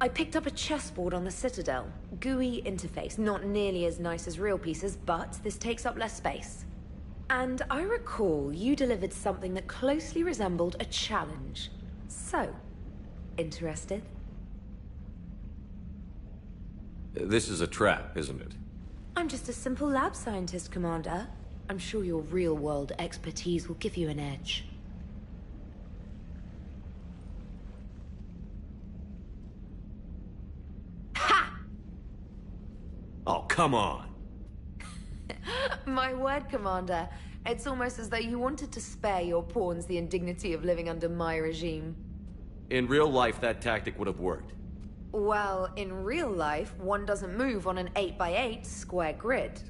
I picked up a chessboard on the Citadel. GUI interface, not nearly as nice as real pieces, but this takes up less space. And I recall you delivered something that closely resembled a challenge. So, interested? This is a trap, isn't it? I'm just a simple lab scientist, Commander. I'm sure your real-world expertise will give you an edge. Ha! Oh, come on! My word, Commander. It's almost as though you wanted to spare your pawns the indignity of living under my regime. In real life, that tactic would have worked. Well, in real life, one doesn't move on an 8x8 square grid.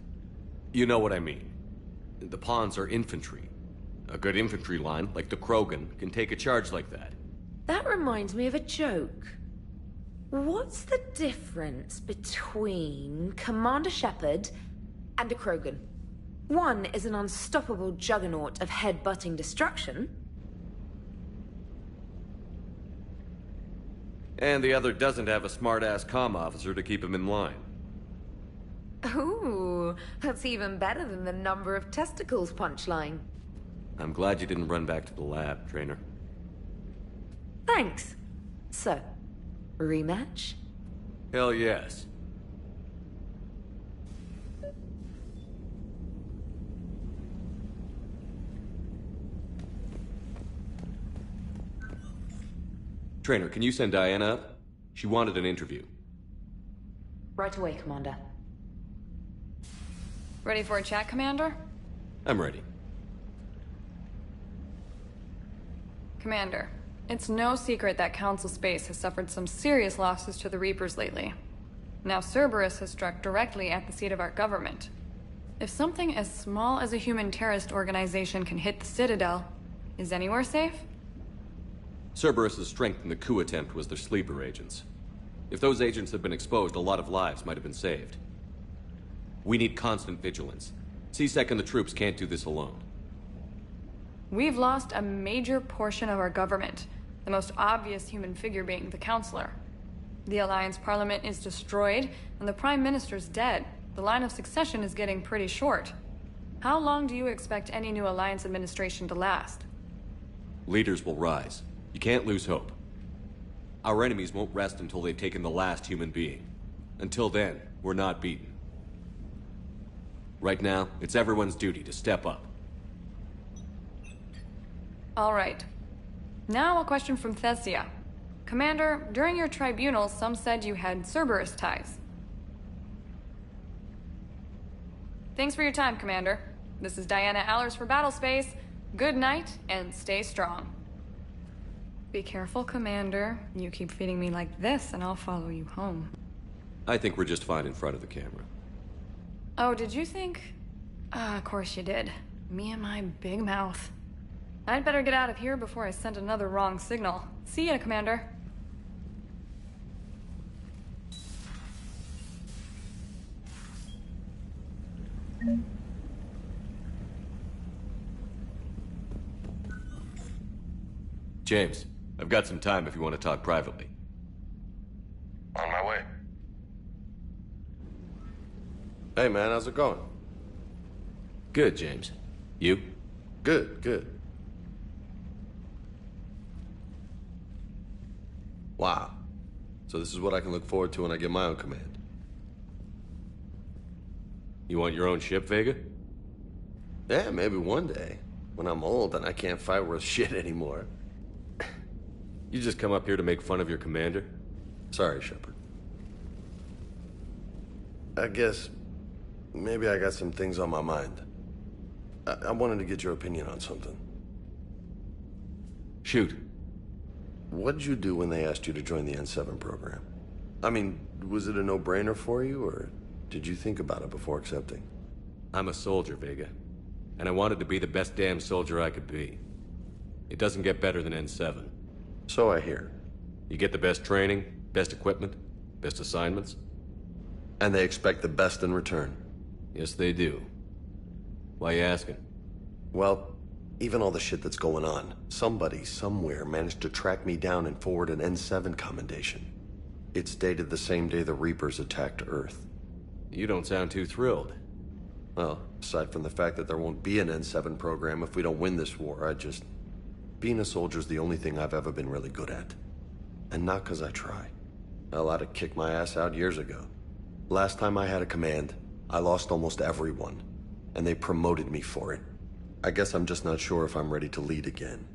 You know what I mean. The pawns are infantry. A good infantry line, like the Krogan, can take a charge like that. That reminds me of a joke. What's the difference between Commander Shepard and a Krogan? One is an unstoppable juggernaut of head-butting destruction. And the other doesn't have a smart-ass comm officer to keep him in line. Ooh, that's even better than the number of testicles punchline. I'm glad you didn't run back to the lab, Trainer. Thanks. So, rematch? Hell yes. Trainer, can you send Diana up? She wanted an interview. Right away, Commander. Ready for a chat, Commander? I'm ready. Commander, it's no secret that Council Space has suffered some serious losses to the Reapers lately. Now Cerberus has struck directly at the seat of our government. If something as small as a human terrorist organization can hit the Citadel, is anywhere safe? Cerberus's strength in the coup attempt was their sleeper agents. If those agents had been exposed, a lot of lives might have been saved. We need constant vigilance. C-Sec and the troops can't do this alone. We've lost a major portion of our government, the most obvious human figure being the Counselor. The Alliance Parliament is destroyed, and the Prime Minister's dead. The line of succession is getting pretty short. How long do you expect any new Alliance administration to last? Leaders will rise. You can't lose hope. Our enemies won't rest until they've taken the last human being. Until then, we're not beaten. Right now, it's everyone's duty to step up. All right. Now a question from Thessia. Commander, during your tribunal, some said you had Cerberus ties. Thanks for your time, Commander. This is Diana Allers for Battlespace. Good night, and stay strong. Be careful, Commander. You keep feeding me like this, and I'll follow you home. I think we're just fine in front of the camera. Oh, did you think? Of course you did. Me and my big mouth. I'd better get out of here before I send another wrong signal. See ya, Commander. James, I've got some time if you want to talk privately. On my way. Hey man, how's it going? Good, James. You? Good, good. Wow. So this is what I can look forward to when I get my own command. You want your own ship, Vega? Yeah, maybe one day. When I'm old and I can't fight worth shit anymore. You just come up here to make fun of your commander? Sorry, Shepard. I guess maybe I got some things on my mind. I wanted to get your opinion on something. Shoot. What'd you do when they asked you to join the N7 program? I mean, was it a no-brainer for you, or did you think about it before accepting? I'm a soldier, Vega. And I wanted to be the best damn soldier I could be. It doesn't get better than N7. So I hear. You get the best training, best equipment, best assignments. And they expect the best in return. Yes, they do. Why you asking? Well, even all the shit that's going on, somebody, somewhere, managed to track me down and forward an N7 commendation. It's dated the same day the Reapers attacked Earth. You don't sound too thrilled. Well, aside from the fact that there won't be an N7 program if we don't win this war, being a soldier's the only thing I've ever been really good at. And not because I try. Hell, I'd have kicked my ass out years ago. Last time I had a command, I lost almost everyone. And they promoted me for it. I guess I'm just not sure if I'm ready to lead again.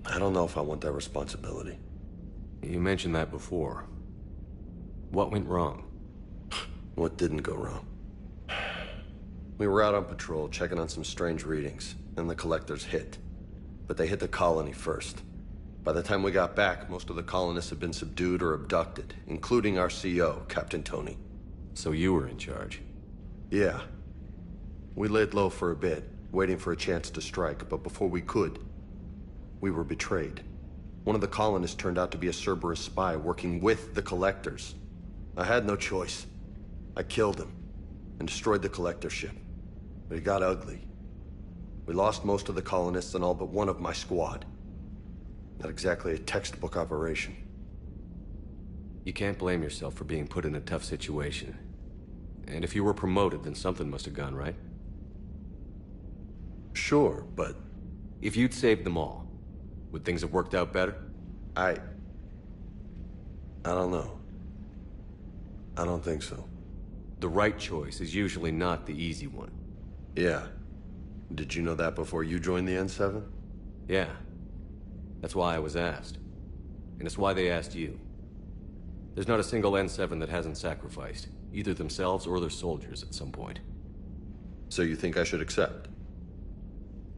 I don't know if I want that responsibility. You mentioned that before. What went wrong? What didn't go wrong? We were out on patrol, checking on some strange readings, and the collectors hit. But they hit the colony first. By the time we got back, most of the colonists had been subdued or abducted, including our CO, Captain Tony. So you were in charge? Yeah. We laid low for a bit, waiting for a chance to strike, but before we could, we were betrayed. One of the colonists turned out to be a Cerberus spy working with the collectors. I had no choice. I killed him and destroyed the collector ship. But it got ugly. We lost most of the colonists and all but one of my squad. Not exactly a textbook operation. You can't blame yourself for being put in a tough situation. And if you were promoted, then something must have gone right. Sure, but... If you'd saved them all, Would things have worked out better? I don't know. I don't think so. The right choice is usually not the easy one. Yeah. Did you know that before you joined the N7? Yeah. That's why I was asked. And it's why they asked you. There's not a single N7 that hasn't sacrificed, either themselves or their soldiers at some point. So you think I should accept?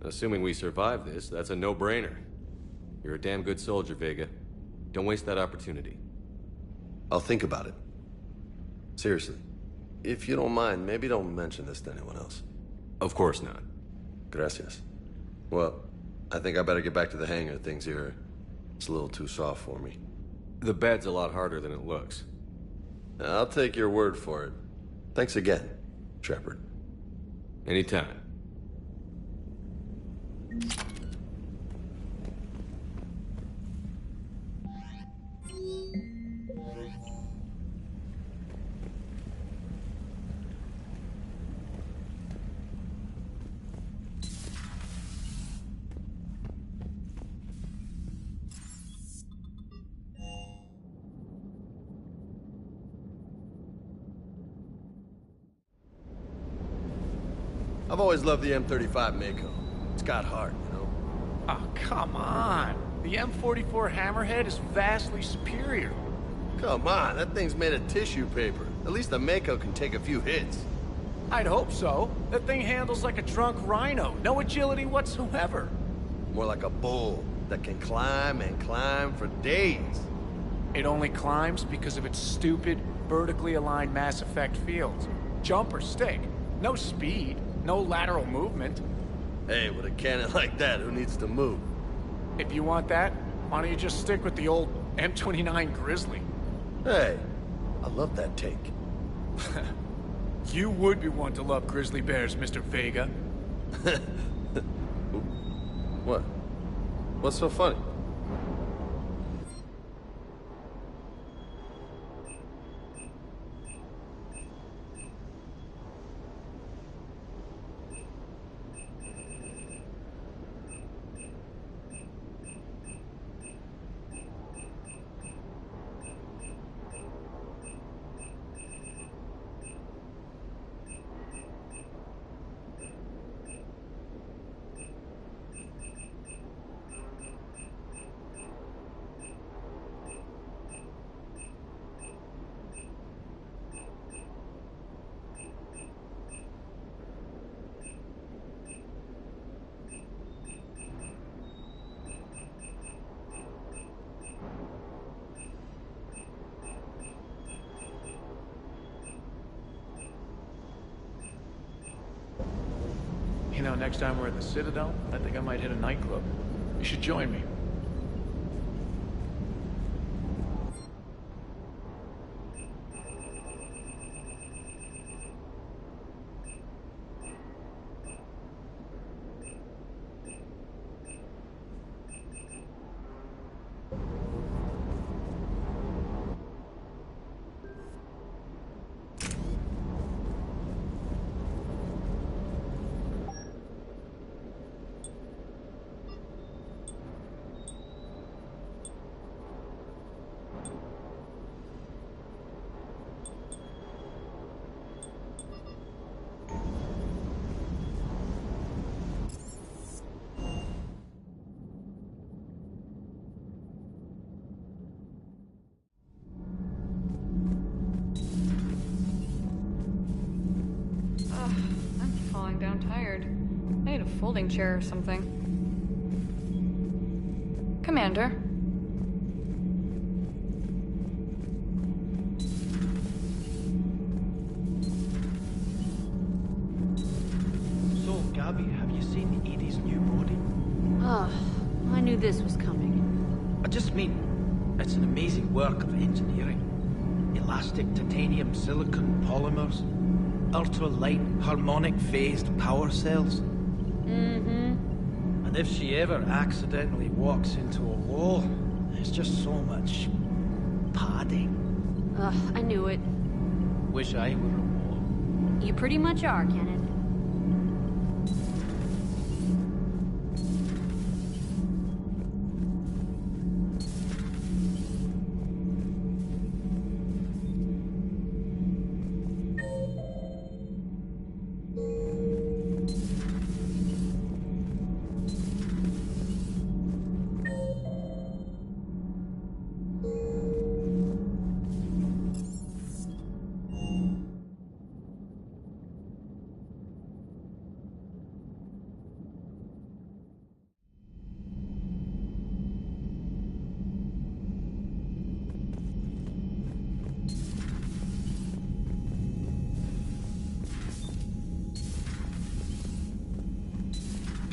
Assuming we survive this, that's a no-brainer. You're a damn good soldier, Vega. Don't waste that opportunity. I'll think about it. Seriously. If you don't mind, maybe don't mention this to anyone else. Of course not. Gracias. Well, I think I better get back to the hang of things here. It's a little too soft for me. The bed's a lot harder than it looks. I'll take your word for it. Thanks again, Shepard. Anytime. I've always loved the M35 Mako. It's got heart, you know? Oh, come on. The M44 Hammerhead is vastly superior. Come on, that thing's made of tissue paper. At least the Mako can take a few hits. I'd hope so. That thing handles like a drunk rhino. No agility whatsoever. More like a bull that can climb and climb for days. It only climbs because of its stupid, vertically aligned Mass Effect fields. Jump or stick. No speed. No lateral movement. Hey, with a cannon like that, who needs to move? If you want that, why don't you just stick with the old M29 Grizzly? Hey, I love that take. You would be one to love grizzly bears, Mr. Vega. What? What's so funny? You know, next time we're at the Citadel, I think I might hit a nightclub. You should join me. Down tired. I need a folding chair or something. Commander. So, Gabby, have you seen Edie's new body? Ah, I knew this was coming. I just mean, it's an amazing work of engineering. Elastic titanium silicon polymers. Ultra-light, harmonic phased power cells. Mm-hmm. And if she ever accidentally walks into a wall, there's just so much padding. Ugh, I knew it. Wish I were a wall. You pretty much are, Kenneth.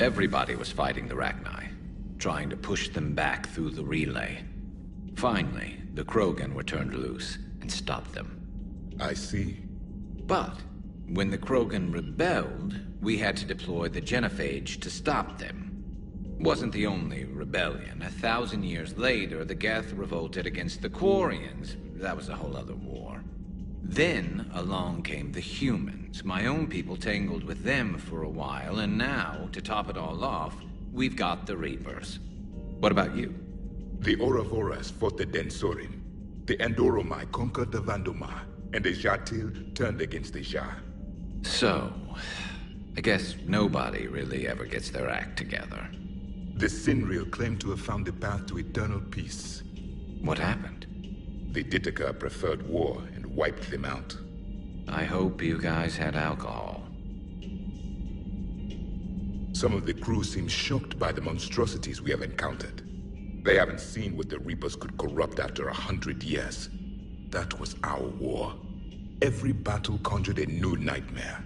Everybody was fighting the Rachni, trying to push them back through the relay. Finally, the Krogan were turned loose and stopped them. I see. But when the Krogan rebelled, we had to deploy the Genophage to stop them. Wasn't the only rebellion. 1,000 years later, the Geth revolted against the Quarians. That was a whole other war. Then along came the humans. My own people tangled with them for a while, and now, to top it all off, we've got the Reapers. What about you? The Ouroboros fought the Densorin. The Andoromai conquered the Vandomai, and the Jatil turned against the Jah. So, I guess nobody really ever gets their act together. The Sinreal claimed to have found the path to eternal peace. What happened? The Ditaka preferred war and wiped them out. I hope you guys had alcohol. Some of the crew seem shocked by the monstrosities we have encountered. They haven't seen what the Reapers could corrupt after 100 years. That was our war. Every battle conjured a new nightmare.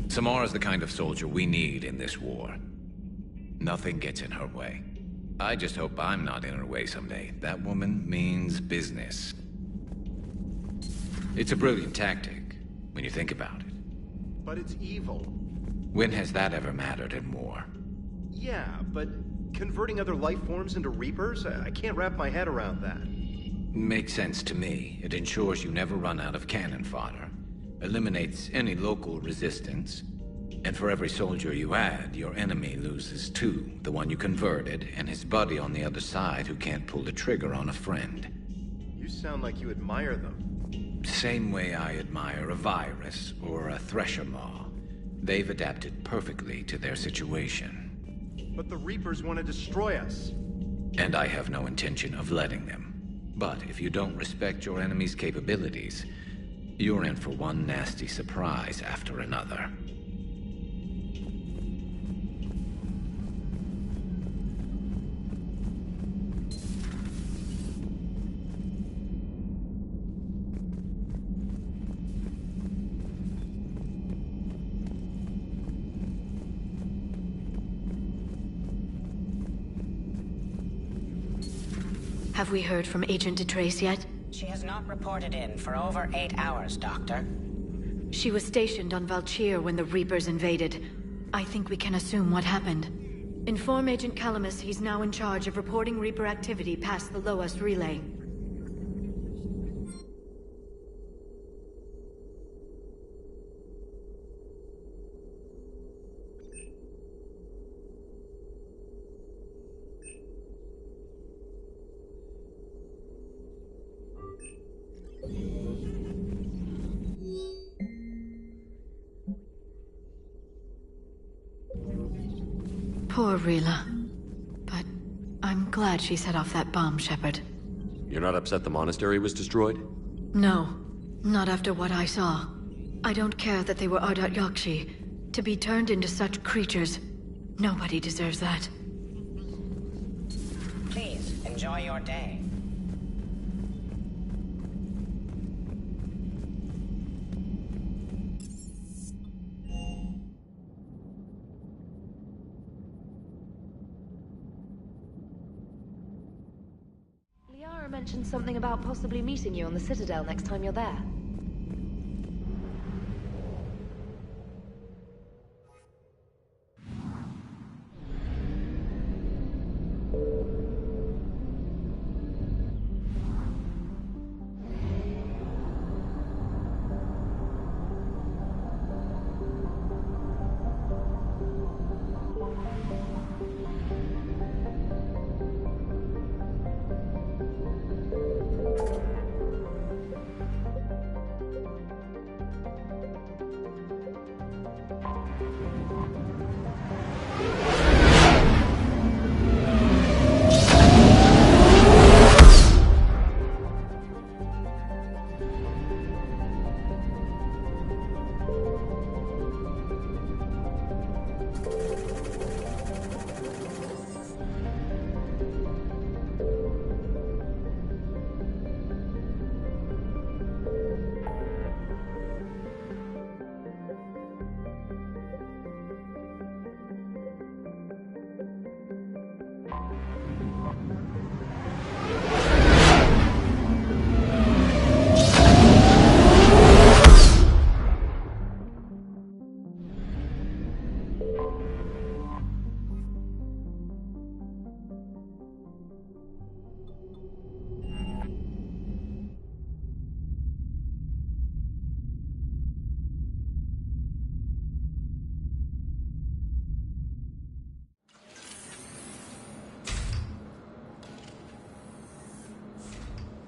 Samara's the kind of soldier we need in this war. Nothing gets in her way. I just hope I'm not in her way someday. That woman means business. It's a brilliant tactic, when you think about it. But it's evil. When has that ever mattered in war? Yeah, but converting other life forms into Reapers? I can't wrap my head around that. Makes sense to me. It ensures you never run out of cannon fodder. Eliminates any local resistance. And for every soldier you add, your enemy loses two. The one you converted, and his buddy on the other side who can't pull the trigger on a friend. You sound like you admire them. Same way I admire a virus or a thresher maw. They've adapted perfectly to their situation. But the Reapers want to destroy us. And I have no intention of letting them. But if you don't respect your enemy's capabilities, you're in for one nasty surprise after another. Have we heard from Agent DeTrace yet? She has not reported in for over 8 hours, Doctor. She was stationed on Valchir when the Reapers invaded. I think we can assume what happened. Inform Agent Calamus he's now in charge of reporting Reaper activity past the Loas relay. Poor Rila. But I'm glad she set off that bomb, Shepard. You're not upset the monastery was destroyed? No, not after what I saw. I don't care that they were Ardat Yakshi. To be turned into such creatures, nobody deserves that. Please, enjoy your day. Mentioned something about possibly meeting you on the Citadel next time you're there.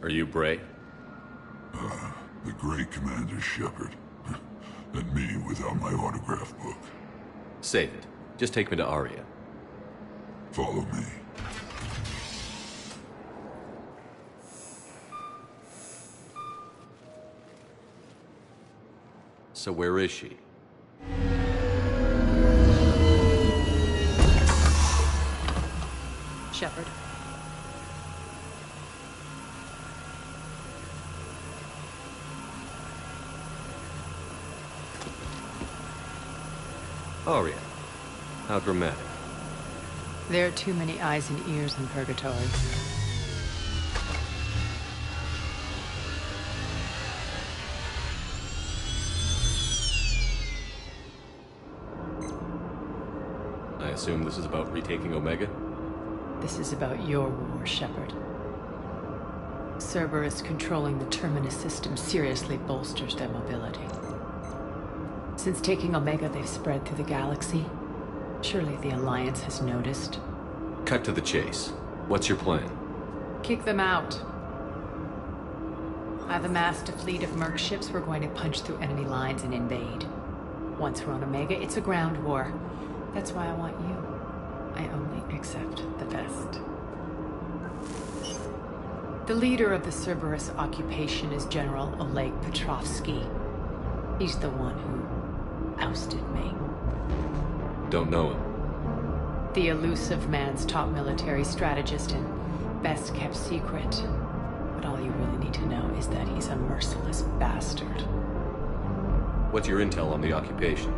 Are you Bray? The great Commander Shepard. And me without my autograph book. Save it. Just take me to Aria. Follow me. So where is she? Shepard. Aria. How dramatic. There are too many eyes and ears in Purgatory. I assume this is about retaking Omega? This is about your war, Shepard. Cerberus controlling the Terminus system seriously bolsters their mobility. Since taking Omega, they've spread through the galaxy. Surely the Alliance has noticed. Cut to the chase. What's your plan? Kick them out. I've amassed a fleet of merc ships. We're going to punch through enemy lines and invade. Once we're on Omega, it's a ground war. That's why I want you. I only accept the best. The leader of the Cerberus occupation is General Oleg Petrovsky. He's the one who ousted me. Don't know him. The elusive man's top military strategist and best kept secret. But all you really need to know is that he's a merciless bastard. What's your intel on the occupation?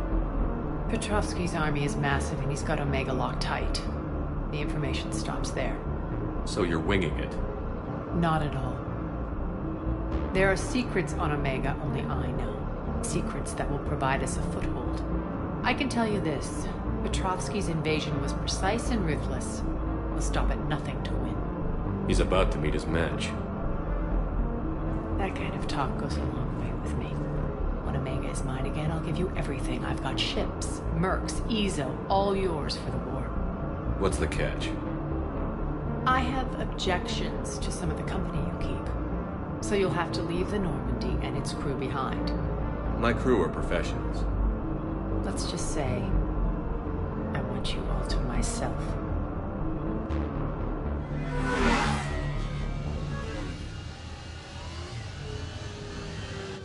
Petrovsky's army is massive and he's got Omega locked tight. The information stops there. So you're winging it? Not at all. There are secrets on Omega only I know. Secrets that will provide us a foothold. I can tell you this. Petrovsky's invasion was precise and ruthless. We'll stop at nothing to win. He's about to meet his match. That kind of talk goes a long way with me. When Omega is mine again, I'll give you everything. I've got ships, mercs, Ezo, all yours for the war. What's the catch? I have objections to some of the company you keep. So you'll have to leave the Normandy and its crew behind. My crew are professionals. Let's just say, I want you all to myself.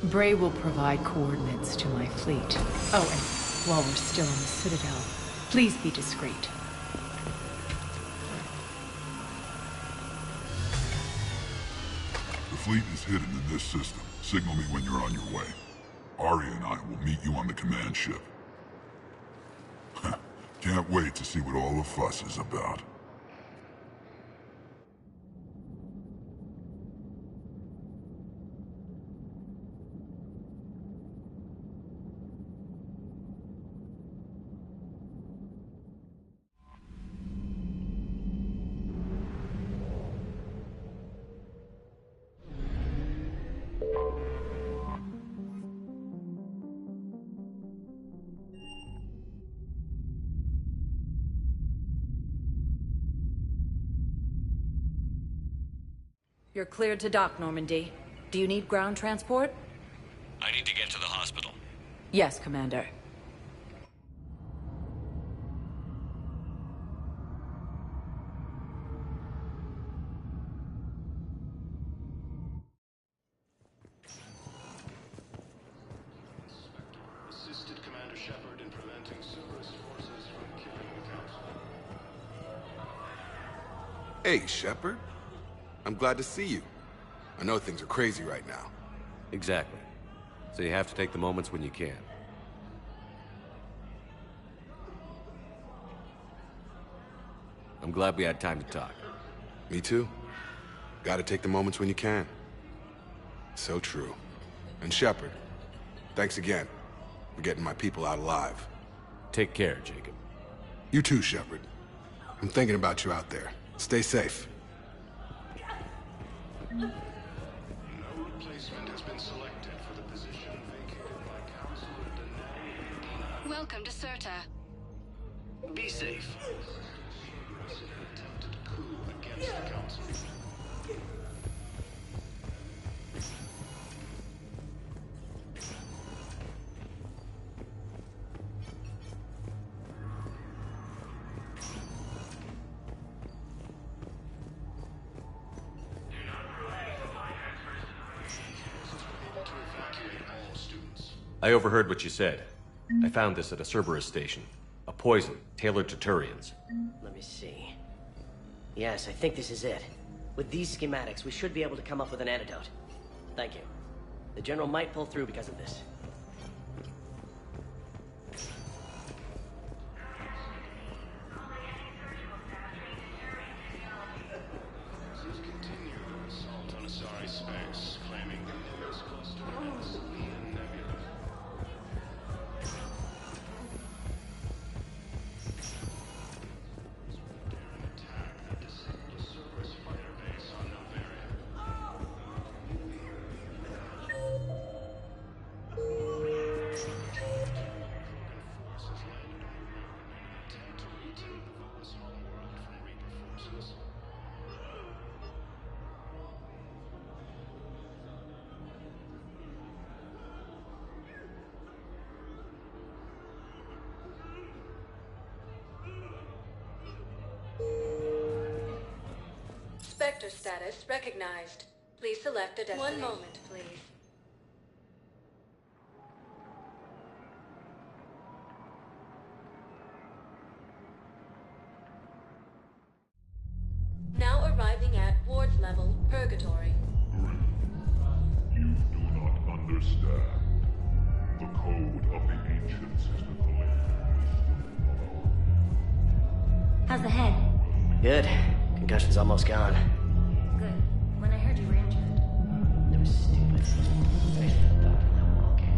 Bray will provide coordinates to my fleet. Oh, and while we're still in the Citadel, please be discreet. The fleet is hidden in this system. Signal me when you're on your way. Aria and I will meet you on the command ship. Can't wait to see what all the fuss is about. You're cleared to dock, Normandy. Do you need ground transport? I need to get to the hospital. Yes, Commander. Assisted Commander Shepard in preventing Cerberus forces from killing the Council. Hey, Shepard. I'm glad to see you. I know things are crazy right now. Exactly. So you have to take the moments when you can. I'm glad we had time to talk. Me too. Gotta take the moments when you can. So true. And Shepard, thanks again for getting my people out alive. Take care, Jacob. You too, Shepard. I'm thinking about you out there. Stay safe. No replacement has been selected for the position vacated by Councilor Denell. Welcome to Serta. Be safe. Attempted coup against the Council. I overheard what you said. I found this at a Cerberus station. A poison, tailored to Turians. Let me see. Yes, I think this is it. With these schematics, we should be able to come up with an antidote. Thank you. The General might pull through because of this. Spectre status recognized. Please select a destination. One moment, please. Now arriving at Ward's level, Purgatory. You do not understand. The code of the ancients is the collective wisdom of our... How's the head? Good. Concussion's almost gone. Good. When I heard you were injured. It was stupid. I should have thought of that. Okay.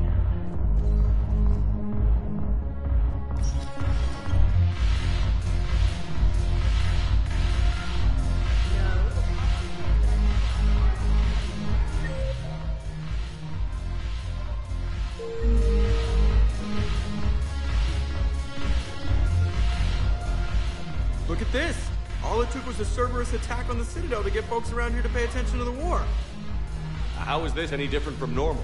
Look at this! All it took was a Cerberus attack on the Citadel to get folks around here to pay attention to the war. How is this any different from normal?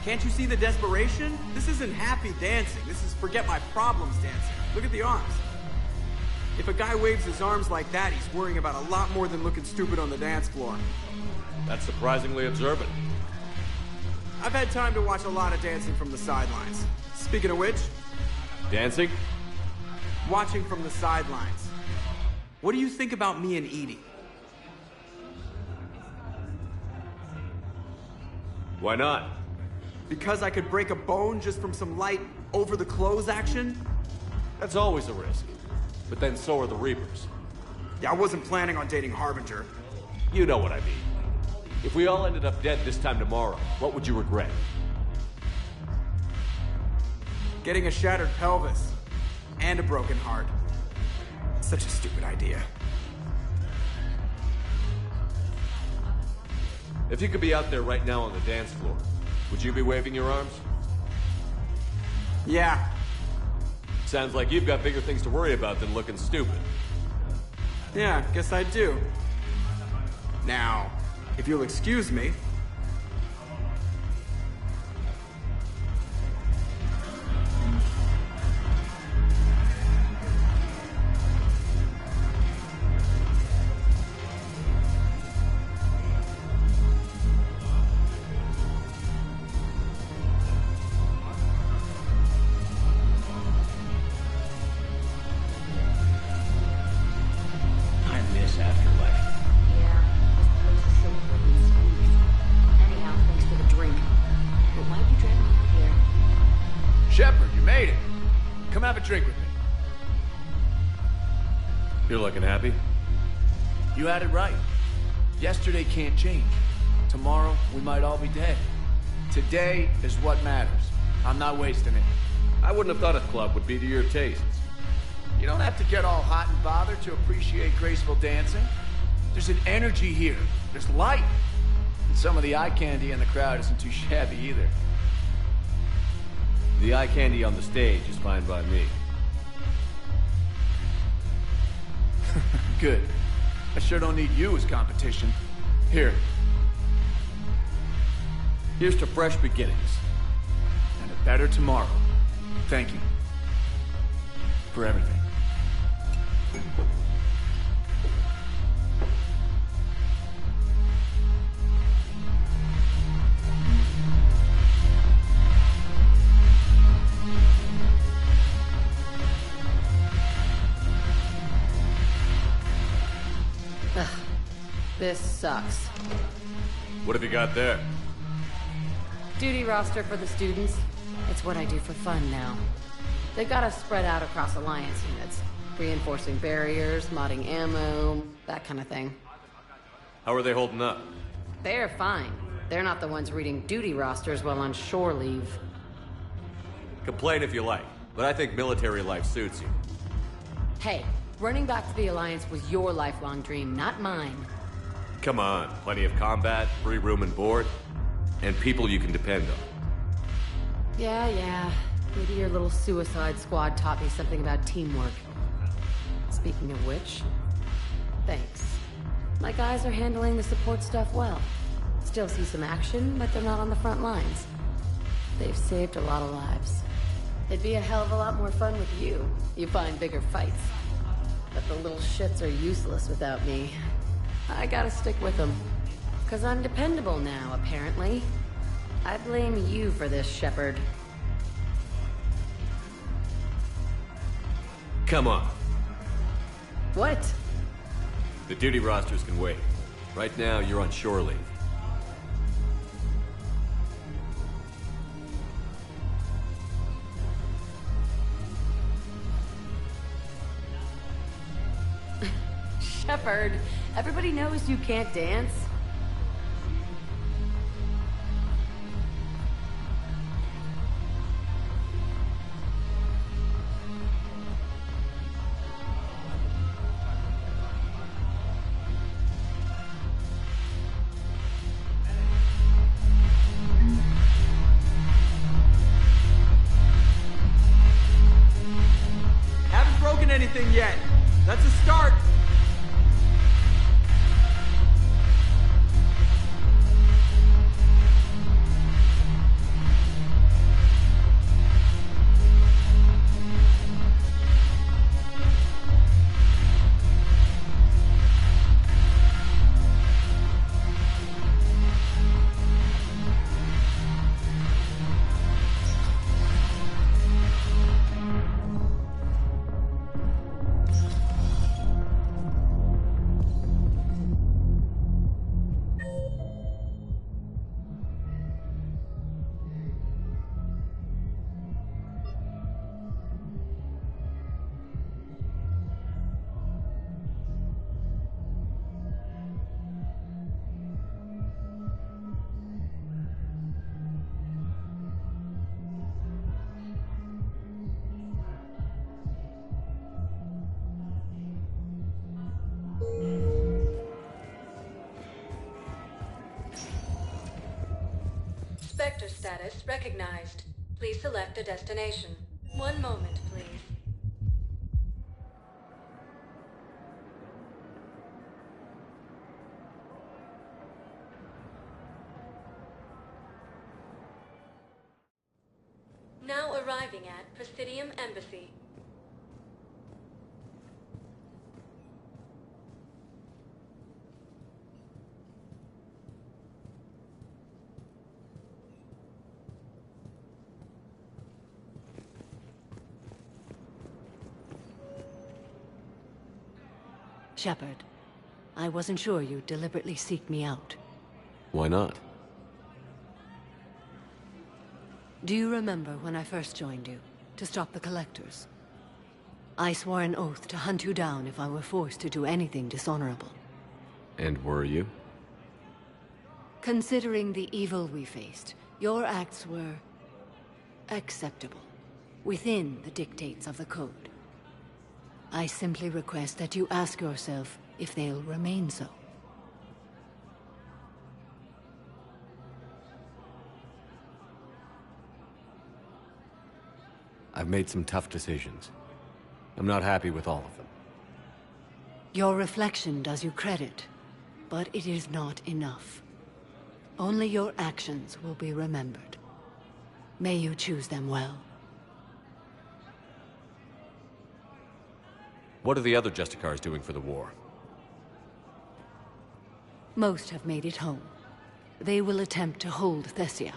Can't you see the desperation? This isn't happy dancing. This is forget my problems dancing. Look at the arms. If a guy waves his arms like that, he's worrying about a lot more than looking stupid on the dance floor. That's surprisingly observant. I've had time to watch a lot of dancing from the sidelines. Speaking of which... Dancing? Watching from the sidelines. What do you think about me and Edie? Why not? Because I could break a bone just from some light over-the-clothes action? That's always a risk. But then so are the Reapers. Yeah, I wasn't planning on dating Harbinger. You know what I mean. If we all ended up dead this time tomorrow, what would you regret? Getting a shattered pelvis. And a broken heart. Such a stupid idea. If you could be out there right now on the dance floor, would you be waving your arms? Yeah. Sounds like you've got bigger things to worry about than looking stupid. Yeah, guess I do. Now, if you'll excuse me... Shepard, you made it. Come have a drink with me. You're looking happy? You had it right. Yesterday can't change. Tomorrow, we might all be dead. Today is what matters. I'm not wasting it. I wouldn't have thought a club would be to your tastes. You don't have to get all hot and bothered to appreciate graceful dancing. There's an energy here. There's light. And some of the eye candy in the crowd isn't too shabby either. The eye candy on the stage is fine by me. Good. I sure don't need you as competition. Here. Here's to fresh beginnings. And a better tomorrow. Thank you. For everything. This sucks. What have you got there? Duty roster for the students. It's what I do for fun now. They've got us spread out across Alliance units. Reinforcing barriers, modding ammo, that kind of thing. How are they holding up? They're fine. They're not the ones reading duty rosters while on shore leave. Complain if you like, but I think military life suits you. Hey, running back to the Alliance was your lifelong dream, not mine. Come on, plenty of combat, free room and board, and people you can depend on. Yeah. Maybe your little suicide squad taught me something about teamwork. Speaking of which, thanks. My guys are handling the support stuff well. Still see some action, but they're not on the front lines. They've saved a lot of lives. It'd be a hell of a lot more fun with you. You find bigger fights. But the little shits are useless without me. I gotta stick with them. 'Cause I'm dependable now, apparently. I blame you for this, Shepard. Come on. What? The duty rosters can wait. Right now, you're on shore leave. Shepard, everybody knows you can't dance. Haven't broken anything yet. That's a start. Sector status recognized. Please select a destination. One moment, please. Now arriving at Presidium Embassy. Shepard, I wasn't sure you'd deliberately seek me out. Why not? Do you remember when I first joined you, to stop the Collectors? I swore an oath to hunt you down if I were forced to do anything dishonorable. And were you? Considering the evil we faced, your acts were acceptable, within the dictates of the Code. I simply request that you ask yourself if they'll remain so. I've made some tough decisions. I'm not happy with all of them. Your reflection does you credit, but it is not enough. Only your actions will be remembered. May you choose them well. What are the other Justicars doing for the war? Most have made it home. They will attempt to hold Thessia.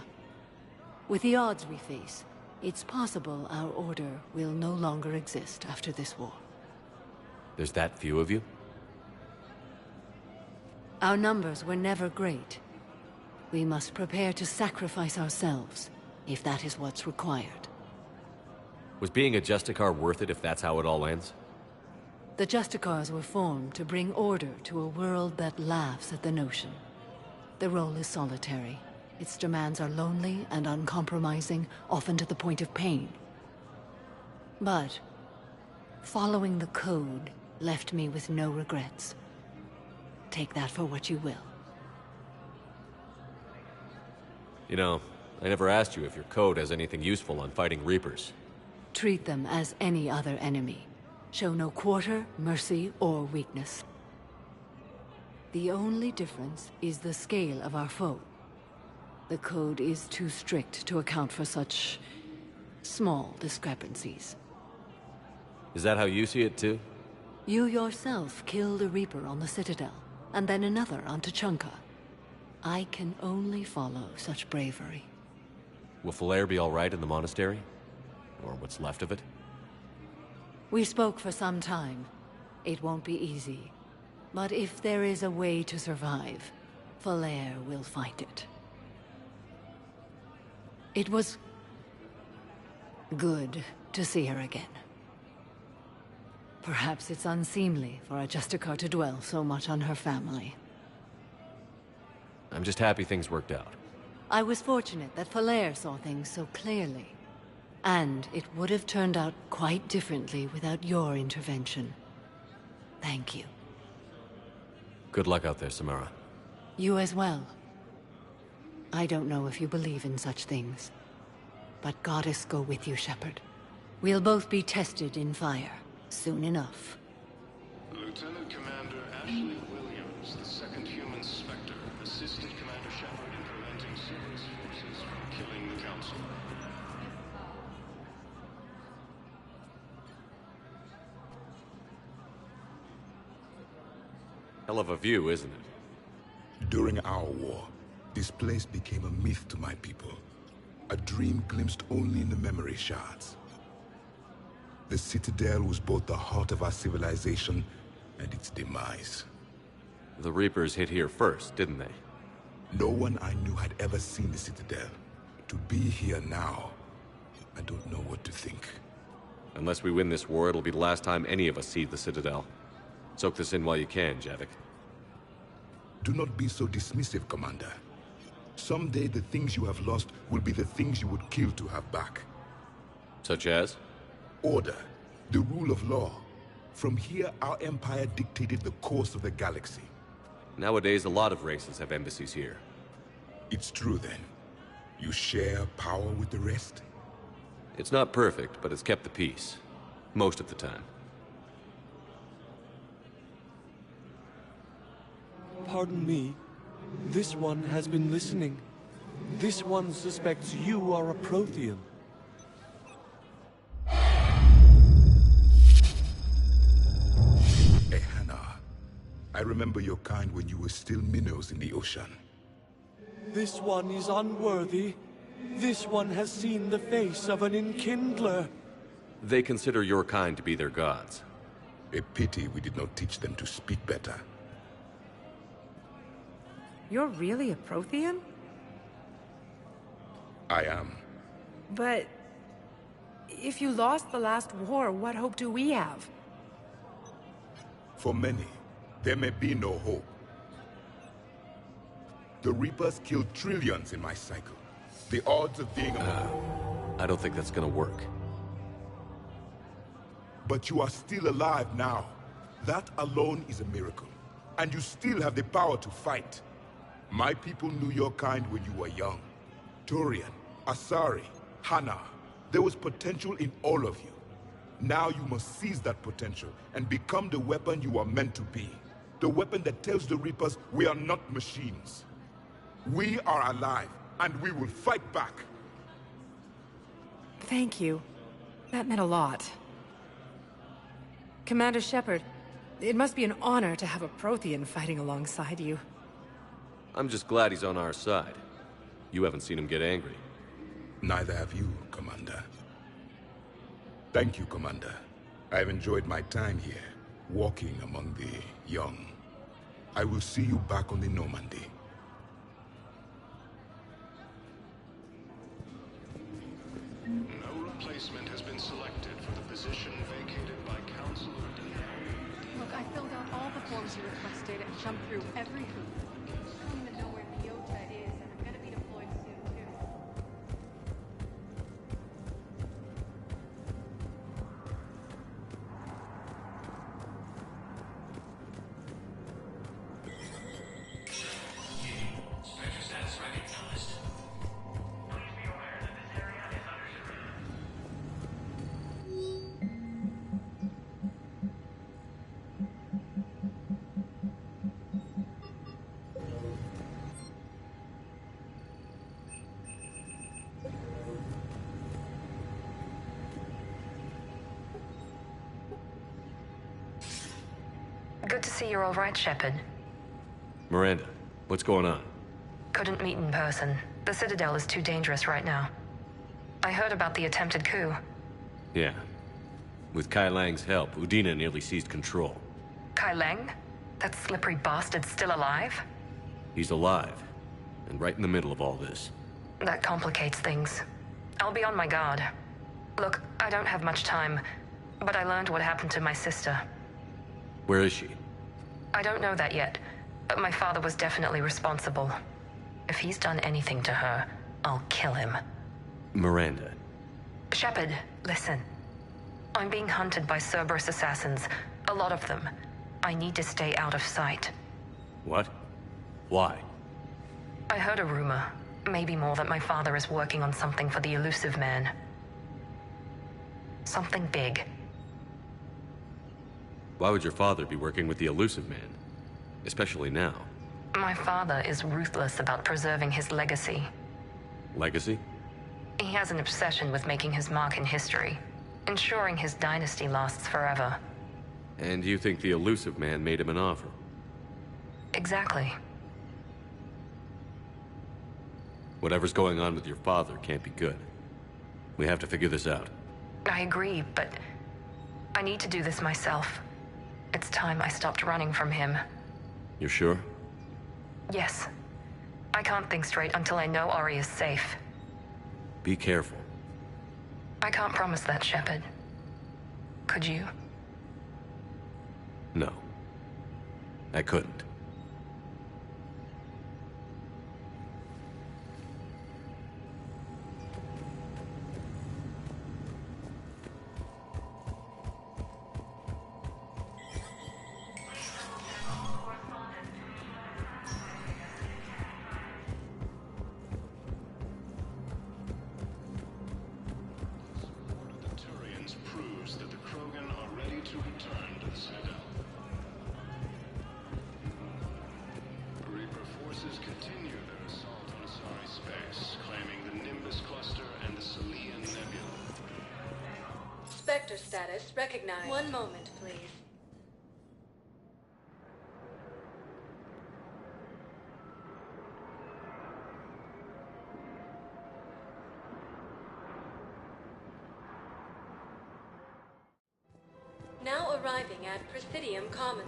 With the odds we face, it's possible our order will no longer exist after this war. There's that few of you? Our numbers were never great. We must prepare to sacrifice ourselves, if that is what's required. Was being a Justicar worth it if that's how it all ends? The Justicars were formed to bring order to a world that laughs at the notion. The role is solitary. Its demands are lonely and uncompromising, often to the point of pain. But following the code left me with no regrets. Take that for what you will. You know, I never asked you if your code has anything useful on fighting Reapers. Treat them as any other enemy. Show no quarter, mercy, or weakness. The only difference is the scale of our foe. The code is too strict to account for such small discrepancies. Is that how you see it too? You yourself killed a Reaper on the Citadel, and then another on Tuchanka. I can only follow such bravery. Will Falair be all right in the monastery? Or what's left of it? We spoke for some time. It won't be easy. But if there is a way to survive, Falair will find it. It was good to see her again. Perhaps it's unseemly for a Justicar to dwell so much on her family. I'm just happy things worked out. I was fortunate that Falair saw things so clearly. And it would have turned out quite differently without your intervention. Thank you. Good luck out there, Samara. You as well. I don't know if you believe in such things, but Goddess go with you, Shepard. We'll both be tested in fire, soon enough. Lieutenant Commander Ashley Williams, the second human Spectre, assisted Commander Shepard in preventing Cerberus forces from killing the Council. Hell of a view, isn't it? During our war, this place became a myth to my people. A dream glimpsed only in the memory shards. The Citadel was both the heart of our civilization and its demise. The Reapers hit here first, didn't they? No one I knew had ever seen the Citadel. To be here now, I don't know what to think. Unless we win this war, it'll be the last time any of us see the Citadel. Soak this in while you can, Javik. Do not be so dismissive, Commander. Someday the things you have lost will be the things you would kill to have back. Such as? Order, the rule of law. From here, our empire dictated the course of the galaxy. Nowadays, a lot of races have embassies here. It's true, then. You share power with the rest? It's not perfect, but it's kept the peace. Most of the time. Pardon me. This one has been listening. This one suspects you are a Prothean. Hey, Hannah. I remember your kind when you were still minnows in the ocean. This one is unworthy. This one has seen the face of an enkindler. They consider your kind to be their gods. A pity we did not teach them to speak better. You're really a Prothean? I am. But if you lost the last war, what hope do we have? For many, there may be no hope. The Reapers killed trillions in my cycle. The odds of being I don't think that's gonna work. But you are still alive now. That alone is a miracle. And you still have the power to fight. My people knew your kind when you were young. Turian, Asari, Hana. There was potential in all of you. Now you must seize that potential and become the weapon you are meant to be. The weapon that tells the Reapers we are not machines. We are alive, and we will fight back. Thank you. That meant a lot. Commander Shepard, it must be an honor to have a Prothean fighting alongside you. I'm just glad he's on our side. You haven't seen him get angry. Neither have you, Commander. Thank you, Commander. I've enjoyed my time here, walking among the young. I will see you back on the Normandy. No replacement has been selected for the position vacated by Counselor D. Look, I filled out all the forms you requested and jumped through every hoop. I don't even know where Leota is, and I'm gonna be deployed soon, too. Special status recognized. Please be aware that this area is under surveillance. Good to see you're all right, Shepard. Miranda, what's going on? Couldn't meet in person. The Citadel is too dangerous right now. I heard about the attempted coup. Yeah. With Kai Lang's help, Udina nearly seized control. Kai Lang? That slippery bastard's still alive? He's alive, and right in the middle of all this. That complicates things. I'll be on my guard. Look, I don't have much time, but I learned what happened to my sister. Where is she? I don't know that yet, but my father was definitely responsible. If he's done anything to her, I'll kill him. Miranda. Shepard, listen. I'm being hunted by Cerberus assassins. A lot of them. I need to stay out of sight. What? Why? I heard a rumor, maybe more, that my father is working on something for the Elusive Man. Something big. Why would your father be working with the Elusive Man? Especially now. My father is ruthless about preserving his legacy. Legacy? He has an obsession with making his mark in history, ensuring his dynasty lasts forever. And you think the Elusive Man made him an offer? Exactly. Whatever's going on with your father can't be good. We have to figure this out. I agree, but I need to do this myself. It's time I stopped running from him. You're sure? Yes. I can't think straight until I know Ori is safe. Be careful. I can't promise that, Shepard. Could you? No. I couldn't. Spectre status recognized. One moment, please. Now arriving at Presidium Commons.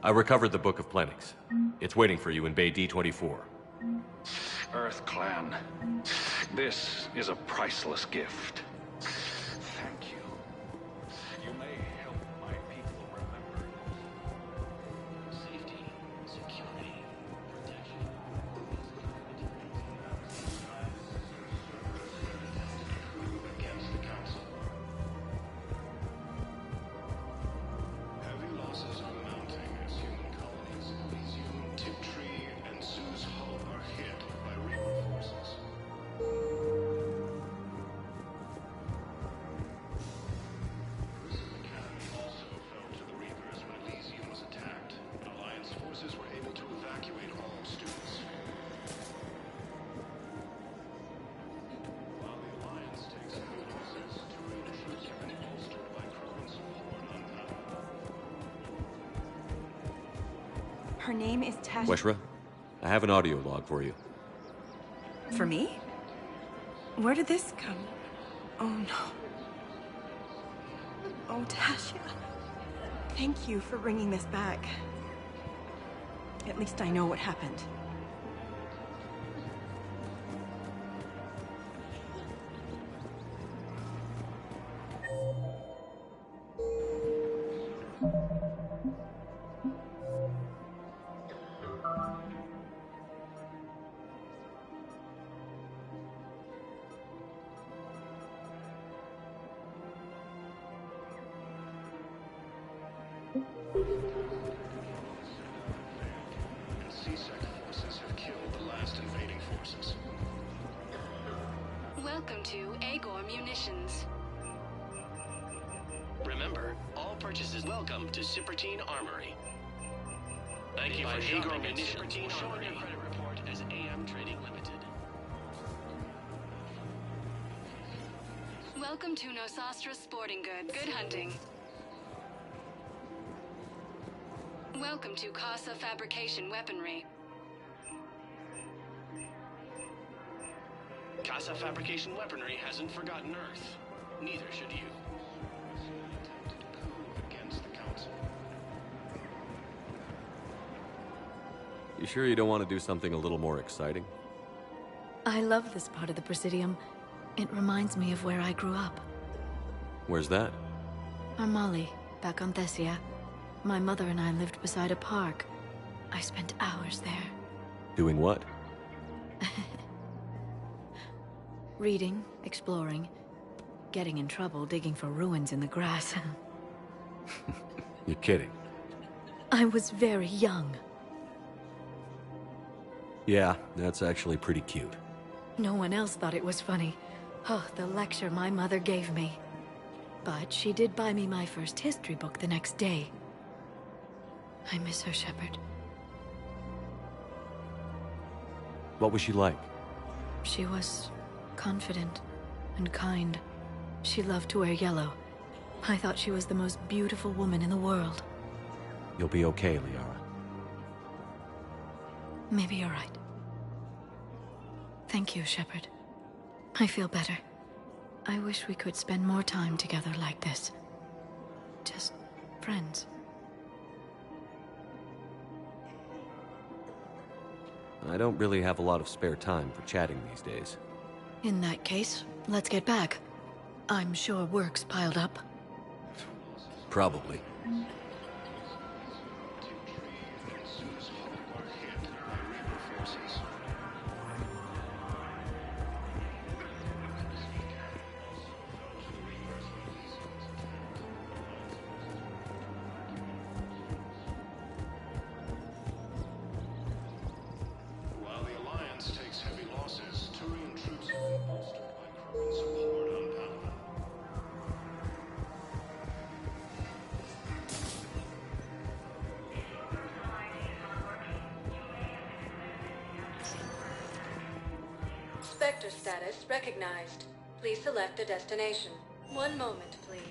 I recovered the Book of Plenix. It's waiting for you in Bay D-24. Earth Clan, this is a priceless gift. Thank you. You may help my people remember. Safety, security, protection. Against the Council. Heavy losses are mounting as human colonies in Elysium, Tiptree, and Sue's Hull are hit by Reaper forces. Her name is Tash. Weshra, I have an audio log for you. For me? Where did this come? Oh no. Oh, Tasha. Thank you for bringing this back. At least I know what happened. Welcome to Agor Munitions. Remember, all purchases welcome to Cipertine Armory. Thank you for shopping at Cipertine Armory. Your credit report as AM Trading Limited. Welcome to Nosastra Sporting Goods. Good hunting. Welcome to Casa Fabrication Weaponry. Casa Fabrication Weaponry hasn't forgotten Earth. Neither should you. Against the Council. You sure you don't want to do something a little more exciting? I love this part of the Presidium. It reminds me of where I grew up. Where's that? Armali, back on Thessia. My mother and I lived beside a park. I spent hours there. Doing what? Reading, exploring, getting in trouble digging for ruins in the grass. You're kidding. I was very young. Yeah, that's actually pretty cute. No one else thought it was funny. Oh, the lecture my mother gave me. But she did buy me my first history book the next day. I miss her, Shepard. What was she like? She was confident and kind. She loved to wear yellow. I thought she was the most beautiful woman in the world. You'll be okay, Liara. Maybe you're right. Thank you, Shepard. I feel better. I wish we could spend more time together like this. Just friends. I don't really have a lot of spare time for chatting these days. In that case, let's get back. I'm sure work's piled up. Probably. While the Alliance takes heavy losses, Turian troops are bolstered by Krogan support on Palaven. Spectre status recognized. Please select a destination. One moment, please.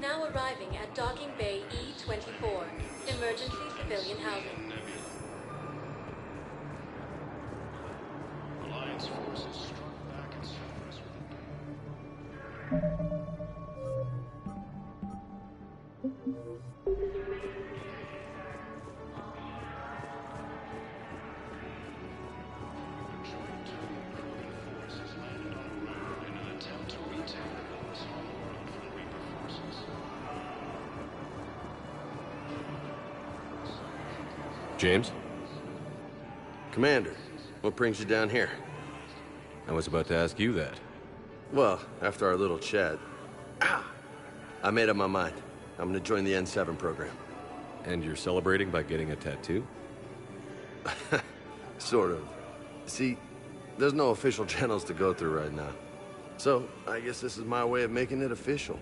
Now arriving at Docking Bay E-24. Emergency civilian housing. Alliance forces struck back at Cerberus Joint Turian Krogan forces landed on a road in an attempt to retake the Lord's homeworld from Reaper forces. James? Commander, what brings you down here? I was about to ask you that. Well, after our little chat, I made up my mind. I'm gonna join the N7 program. And you're celebrating by getting a tattoo? Sort of. See, there's no official channels to go through right now. So, I guess this is my way of making it official.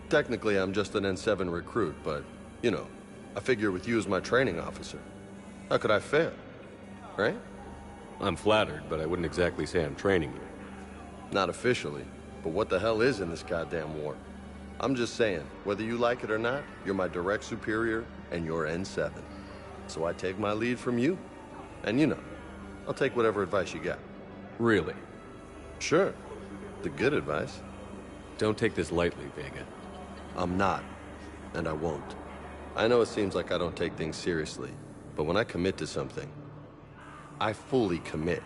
Technically, I'm just an N7 recruit, but, you know, I figure with you as my training officer, how could I fail? Right? I'm flattered, but I wouldn't exactly say I'm training you. Not officially, but what the hell is in this goddamn war? I'm just saying, whether you like it or not, you're my direct superior, and you're N7. So I take my lead from you. And you know, I'll take whatever advice you got. Really? Sure. The good advice. Don't take this lightly, Vega. I'm not, and I won't. I know it seems like I don't take things seriously, but when I commit to something, I fully commit.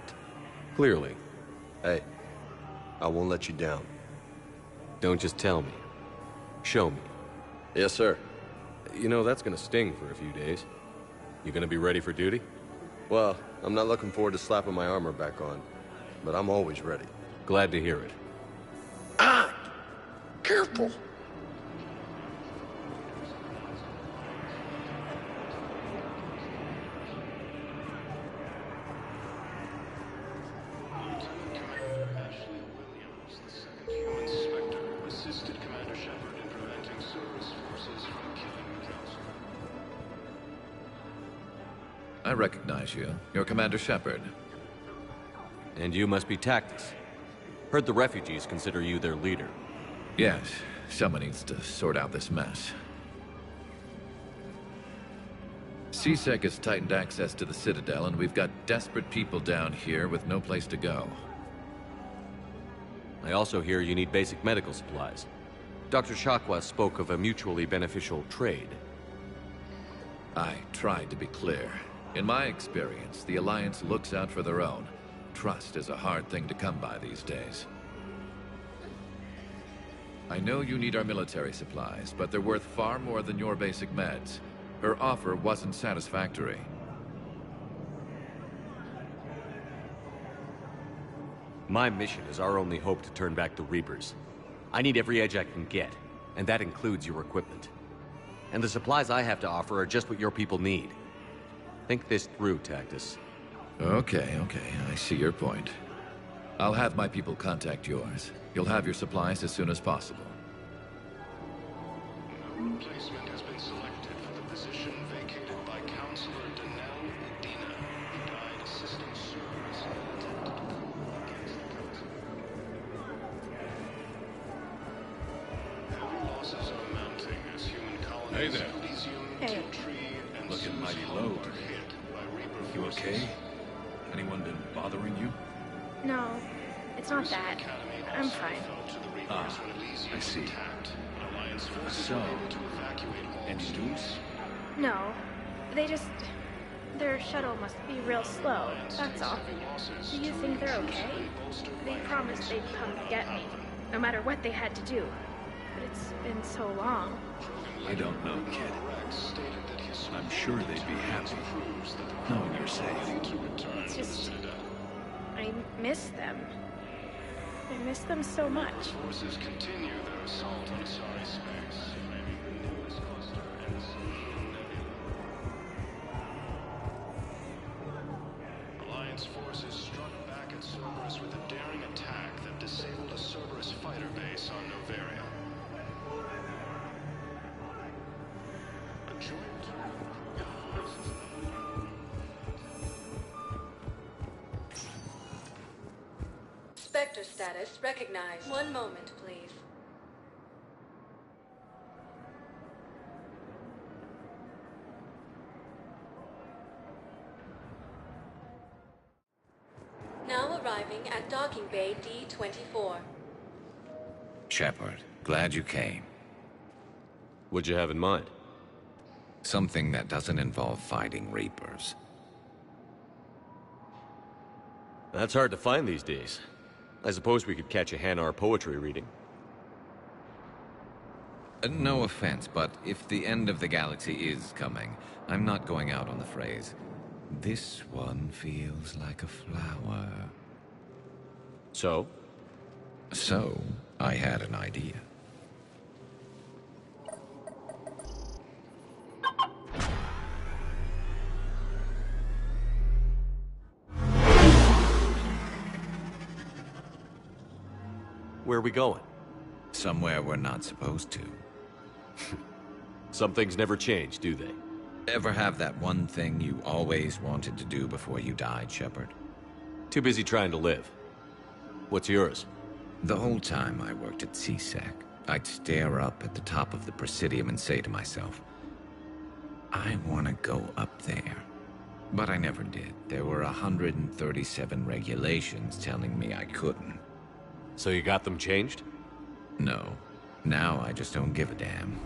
Clearly. Hey, I won't let you down. Don't just tell me. Show me. Yes, sir. You know, that's gonna sting for a few days. You gonna be ready for duty? Well, I'm not looking forward to slapping my armor back on, but I'm always ready. Glad to hear it. Ah! Careful! Assisted Commander Shepard in preventing Cerberus forces from killing the Council. I recognize you. You're Commander Shepard. And you must be Tactus. Heard the refugees consider you their leader. Yes, someone needs to sort out this mess. CSEC has tightened access to the Citadel, and we've got desperate people down here with no place to go. I also hear you need basic medical supplies. Dr. Chakwas spoke of a mutually beneficial trade. I tried to be clear. In my experience, the Alliance looks out for their own. Trust is a hard thing to come by these days. I know you need our military supplies, but they're worth far more than your basic meds. Her offer wasn't satisfactory. My mission is our only hope to turn back the Reapers. I need every edge I can get, and that includes your equipment. And the supplies I have to offer are just what your people need. Think this through, Tactus. Okay, I see your point. I'll have my people contact yours. You'll have your supplies as soon as possible. No replacement has been selected for the position vacated by Counselor Danelle Udina, who died assisting Cerberus in an attempt to rule against the Council. Heavy losses are mounting as human colonies Hey there. Elysium, Hey. Tree, and Looking mighty Susan low. are hit by Reaper You forces. okay? Anyone been bothering you? No, it's not that. I'm fine. Ah, I see. So, any news? No, their shuttle must be real slow, that's all. Do you think they're okay? They promised they'd come get me, no matter what they had to do. But it's been so long. I don't know, kid. I'm sure they'd be happy knowing you're safe. It's just... I miss them. I miss them so much. Forces continue their assault on Asari space, claiming the newest cluster and the Social Nebula. Alliance forces struck back at Cerberus with a daring attack that disabled a Cerberus fighter base on Noveria. A joint Spectre status recognized. One moment, please. Now arriving at docking bay D-24. Shepard, glad you came. What'd you have in mind? Something that doesn't involve fighting Reapers. That's hard to find these days. I suppose we could catch a Hanar poetry reading. No offense, but if the end of the galaxy is coming, I'm not going out on the phrase, "This one feels like a flower." So? So, I had an idea. Where are we going? Somewhere we're not supposed to. Some things never change, do they? Ever have that one thing you always wanted to do before you died, Shepard? Too busy trying to live. What's yours? The whole time I worked at CSEC, I'd stare up at the top of the Presidium and say to myself, I want to go up there. But I never did. There were 137 regulations telling me I couldn't. So you got them changed? No. Now I just don't give a damn.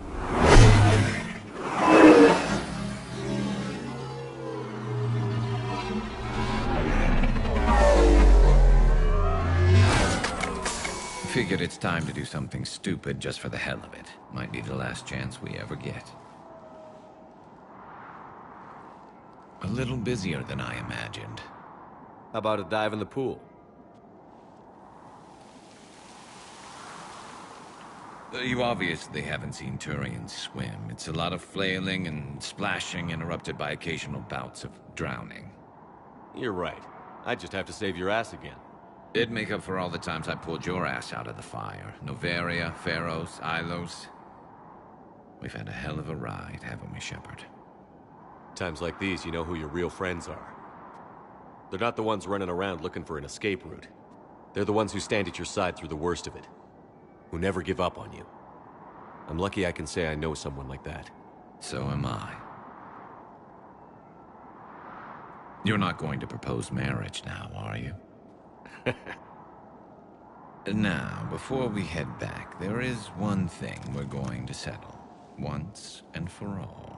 Figured it's time to do something stupid just for the hell of it. Might be the last chance we ever get. A little busier than I imagined. How about a dive in the pool? You obviously haven't seen Turians swim. It's a lot of flailing and splashing, interrupted by occasional bouts of drowning. You're right. I just have to save your ass again. It'd make up for all the times I pulled your ass out of the fire. Noveria, Pharos, Ilos. We've had a hell of a ride, haven't we, Shepard? Times like these, you know who your real friends are. They're not the ones running around looking for an escape route. They're the ones who stand at your side through the worst of it. Who never give up on you. I'm lucky I can say I know someone like that. So am I. You're not going to propose marriage now, are you? Now, before we head back, there is one thing we're going to settle. Once and for all.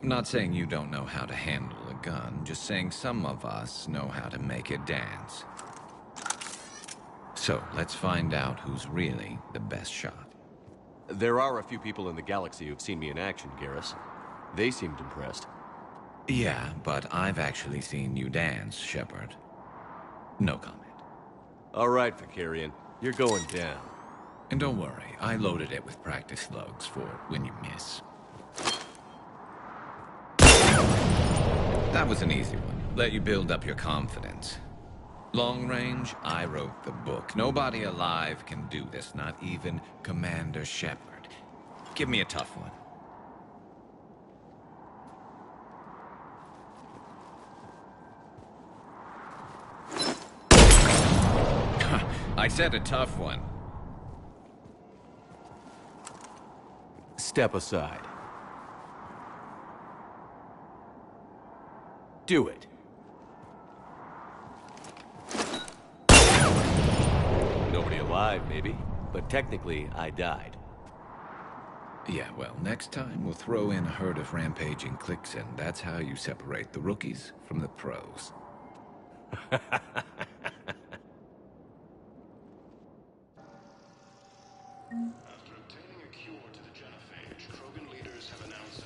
I'm not saying you don't know how to handle a gun, just saying some of us know how to make it dance. So, let's find out who's really the best shot. There are a few people in the galaxy who've seen me in action, Garrus. They seemed impressed. Yeah, but I've actually seen you dance, Shepard. No comment. All right, Vicarian. You're going down. And don't worry, I loaded it with practice slugs for when you miss. That was an easy one. Let you build up your confidence. Long range, I wrote the book. Nobody alive can do this, not even Commander Shepard. Give me a tough one. I said a tough one. Step aside. Do it. Nobody alive, maybe. But technically, I died. Yeah, well, next time we'll throw in a herd of rampaging cliques, and that's how you separate the rookies from the pros. After obtaining a cure to the genophage, Krogan leaders have announced